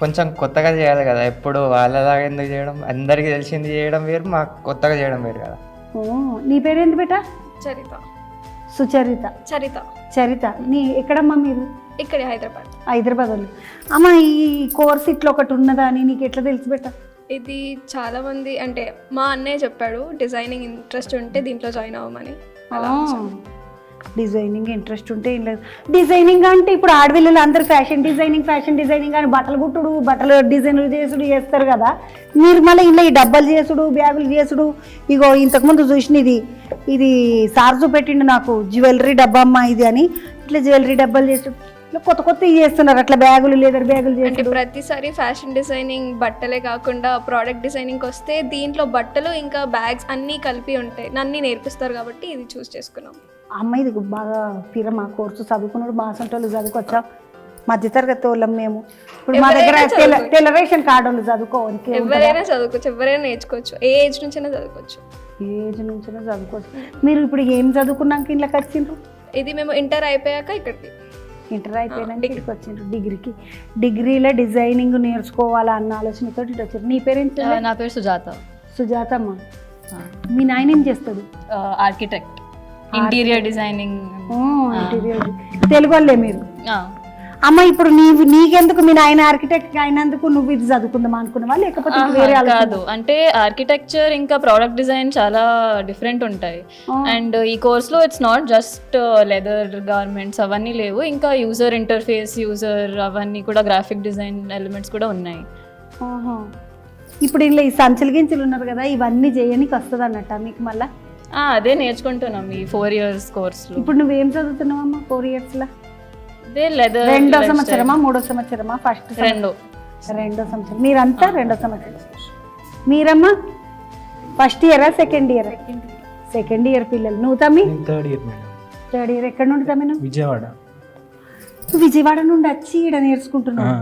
కొంచెం కొత్తగా చేయాలి కదా, ఎప్పుడు వాళ్ళలాగా ఎందుకు చేయడం, అందరికీ తెలిసింది చేయడం వేరు, మాకు కొత్తగా చేయడం వేరు కదా. నీ పేరేంటి బేటా? చరిత. సుచరిత. చరిత. నీ ఎక్కడమ్మా మీరు? ఇక్కడ హైదరాబాద్ వాళ్ళు. అమ్మ ఈ కోర్స్ ఇట్లా ఒకటి ఉన్నదా అని నీకు ఎట్లా తెలిసి బేటా? ఇది చాలా మంది అంటే మా అన్నయ్య చెప్పాడు, డిజైనింగ్ ఇంట్రెస్ట్ ఉంటే దీంట్లో జాయిన్ అవ్వమని. డిజైనింగ్ ఇంట్రెస్ట్ ఉంటే ఏం లేదు. డిజైనింగ్ అంటే ఇప్పుడు ఆడపిల్లలు అందరు ఫ్యాషన్ డిజైనింగ్ అని బట్టలు కుట్టుడు, బట్టలు డిజైన్లు చేసుడు చేస్తారు కదా. మీరు మళ్ళీ ఇంట్లో ఈ డబ్బాలు చేసుడు, బ్యాగులు చేసుడు. ఇగో ఇంతకుముందు చూసిన ఇది సార్ చూపెట్టిండు నాకు, జ్యువెలరీ డబ్బా అమ్మ ఇది అని. ఇట్లా జ్యువెలరీ డబ్బాలు చేసుడు, ఇట్లా కొత్త చేస్తున్నారు. అట్లా బ్యాగులు, లెదర్ బ్యాగులు అంటే ప్రతిసారి ఫ్యాషన్ డిజైనింగ్ బట్టలే కాకుండా ప్రోడక్ట్ డిజైనింగ్ వస్తే దీంట్లో బట్టలు ఇంకా బ్యాగ్స్ అన్నీ కలిపి ఉంటాయి, నన్ను నేర్పిస్తారు కాబట్టి ఇది చూస్ చేసుకున్నాం. అమ్మాయి ఇది బాగా మా కోర్సు చదువుకున్నాడు, మా సొంటోళ్ళు చదువుకొచ్చాం, మధ్యతరగతి వాళ్ళం మేము. ఇప్పుడు మా దగ్గర టెలరేషన్ కార్డు వాళ్ళు చదువుకోవాలి, ఎవరైనా చదువుకోవచ్చు, ఎవరైనా నేర్చుకోవచ్చు, ఏ ఏజ్ నుంచైనా చదువుకోవచ్చు. మీరు ఇప్పుడు ఏం చదువుకున్నాక ఇంట్లోకి వచ్చిండ్రు? ఇది మేము ఇంటర్ అయిపోయాక ఇక్కడికి ఇక్కడికి వచ్చిండ్రు డిగ్రీకి. డిగ్రీలో డిజైనింగ్ నేర్చుకోవాలా అన్న ఆలోచనతో ఇటు వచ్చారు. నీ పేరేంటి? నా పేరు సుజాతమ్మ. మీ నాయన ఏం చేస్తాడు? Architect, interior designing. తెలుగు వాళ్ళే మీరు? అమ్మ ఇప్పుడు నీకెందుకు మీ నాయన ఆర్కిటెక్ట్ అయినందుకు నువ్వు ఇది చదువుకుందాం అనుకున్నావా, లేకపోతే వేరే? కాదు, అంటే ఆర్కిటెక్చర్ ఇంకా ప్రోడక్ట్ డిజైన్ చాలా డిఫరెంట్ ఉంటాయి. అండ్ ఈ కోర్స్లో it's not just leather garments అవన్నీ లేవు, ఇంకా యూజర్ ఇంటర్ఫేస్, యూజర్ అవన్నీ కూడా గ్రాఫిక్ డిజైన్ ఎలిమెంట్స్ కూడా ఉన్నాయి. ఇప్పుడు ఇలా ఈ సంచులు గించులు ఉన్నారు కదా, ఇవన్నీ చేయడానికి వస్తుంది అన్నట్ట మీకు మళ్ళీ? అదే నేర్చుకుంటున్నాం ఈ 4 years కోర్స్లో. ఇప్పుడు నువ్వేం చదువుతున్నావమ్మా 4 yearsలో? రెండో సంవత్సరమా మూడో సంవత్సరమా? ఫస్ట్ రెండో సంవత్సరం. మీరంతా రెండో సంవత్సరం. మీరమ్మా ఫస్ట్ ఇయరా సెకండ్ ఇయర్? సెకండ్ ఇయర్ పిల్లలు. నువ్వు తమ్మి? Third year. ఎక్కడ నుండి తమ్మి? విజయవాడ. విజయవాడ నుండి వచ్చి ఇక్కడ నేర్చుకుంటున్నావు?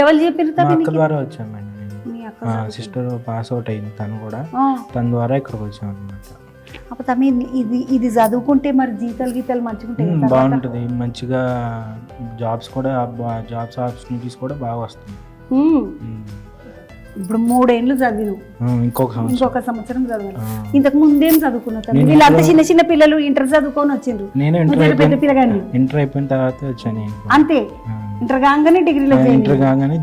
ఎవరు చెప్పారు తమ్మి? ద్వారా వచ్చాను. మీ అక్క సిస్టర్ పాస్ అవుట్ అయింది తను కూడా, తన ద్వారా ఇక్కడికి వచ్చాం అనమాట. అప్పుడు తమ్మి ఇది చదువుకుంటే మరి జీతాలు మంచిగా ఉంటాయి, బాగుంటుంది, మంచిగా జాబ్స్ కూడా జాబ్స్ ఆపర్చునిటీస్ కూడా బాగా వస్తుంది. ఇప్పుడు 3 ఏళ్ళు చదివిను, ఇంకొక సంవత్సరం చదవాలి. ఇంతకు ముందేం చదువుకున్నా? వీళ్ళంతా చిన్న పిల్లలు ఇంటర్ చదువుకొని వచ్చిండ్రు. నేను ఇంటర్ అయిపోయిన తర్వాత వచ్చాను. అంతే, ఇంటర్ కాగానే డిగ్రీలో చేరాను. ఇంటర్ కాగానే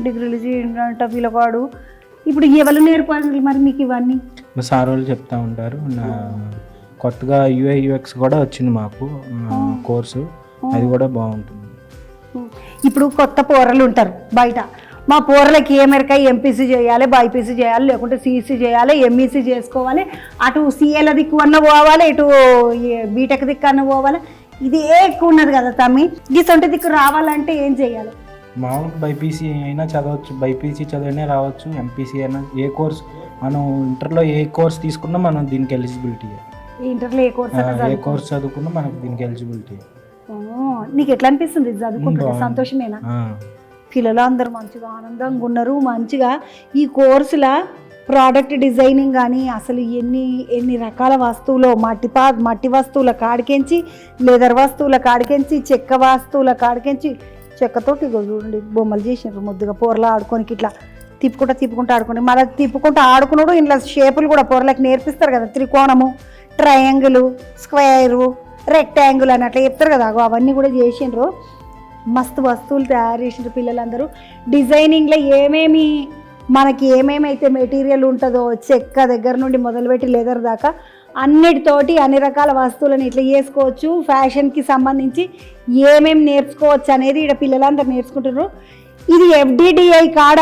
డిగ్రీలో చేయంట పిల్లవాడు. ఇప్పుడు ఎవరు నేర్పాలి మరి మీకు ఇవన్నీ? మా సార్ వాళ్ళు చెప్తా ఉంటారు. కొత్తగా UI/UX కూడా వచ్చింది మాకు కోర్సు, అది కూడా బాగుంటుంది. ఇప్పుడు కొత్త పోరలు ఉంటారు బయట, మా పోరలకి ఏమెరక ఎంపీసీ చేయాలి, బైపీసీ చేయాలి, లేకుంటే సిఈసీ చేయాలి, ఎంఈసీ చేసుకోవాలి, అటు సిఏల దిక్కు అన్న పోవాలి, ఇటు బీటెక్ దిక్కు అన్న పోవాలి. ఇదే ఎక్కువ ఉన్నది కదా తమ్మి. ఈ సొంత దిక్కు రావాలంటే ఏం చేయాలి? మామూలుగా బైపీసీ అయినా చదవచ్చు, బైపీసీ చదివినా రావచ్చు, ఎంపీసీ అయినా. ఏ కోర్స్ మనం ఇంటర్లో ఏ కోర్స్ తీసుకున్నా మనం దీనికి ఎలిజిబిలిటీ. ఇంటర్లో ఏ కోర్స్ చదువుకున్నా మనకి దీనికి ఎలిజిబిలిటీ. నీకు ఎట్లా అనిపిస్తుంది చదువుకుంటే? సంతోషమేనా? పిల్లలు అందరూ మంచిగా ఆనందంగా ఉన్నారు. మంచిగా ఈ కోర్సుల ప్రోడక్ట్ డిజైనింగ్ కానీ అసలు ఎన్ని రకాల వస్తువులు, మట్టి వస్తువుల కాడికెంచి, లెదర్ వస్తువుల కాడికెంచి, చెక్క వస్తువుల కాడికెంచి, చెక్కతోటి చూడండి బొమ్మలు చేసినారు ముద్దుగా. పొరలా ఆడుకోనికి ఇట్లా తిప్పుకుంటూ ఆడుకోండి. మళ్ళీ తిప్పుకుంటూ ఆడుకున్నాడు. ఇంట్లో షేపులు కూడా పొరలకు నేర్పిస్తారు కదా, త్రికోణము, ట్రయాంగిల్, స్క్వేరు, రెక్టాంగిల్ అని అట్లా చెప్తారు కదా, అవన్నీ కూడా చేసిండ్రు. మస్తు వస్తువులు తయారు చేసిండ్రు పిల్లలందరూ. డిజైనింగ్లో మనకి ఏమేమైతే మెటీరియల్ ఉంటుందో, చెక్క దగ్గర నుండి మొదలుపెట్టి లెదర్ దాకా అన్నిటితోటి అన్ని రకాల వస్తువులను ఇట్లా చేసుకోవచ్చు. ఫ్యాషన్కి సంబంధించి ఏమేమి నేర్చుకోవచ్చు అనేది ఇక్కడ పిల్లలందరూ నేర్చుకుంటున్నారు. ఇది FDDI కాడ.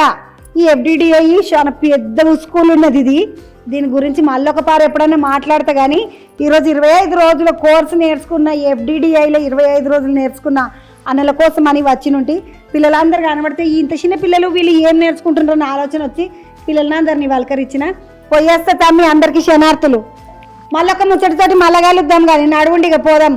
ఈ FDDI చాలా పెద్ద స్కూల్ ఉన్నది. దీని గురించి మళ్ళొక పారు ఎప్పుడైనా మాట్లాడతా. కానీ ఈరోజు 25 రోజుల కోర్సు నేర్చుకున్న, FDDIలో 25 రోజులు నేర్చుకున్న అన్నల కోసం అని వచ్చి నుండి పిల్లలందరూ కనబడితే ఇంత చిన్న పిల్లలు వీళ్ళు ఏం నేర్చుకుంటున్నారన్న ఆలోచన వచ్చి పిల్లలందరినీ వలకరించిన. పోయేస్తా తమ్మి, అందరికీ శనార్థులు. మళ్ళొక ముచ్చటితోటి మళ్ళా కలుద్దాం కానీ నడువుండిగా పోదాం.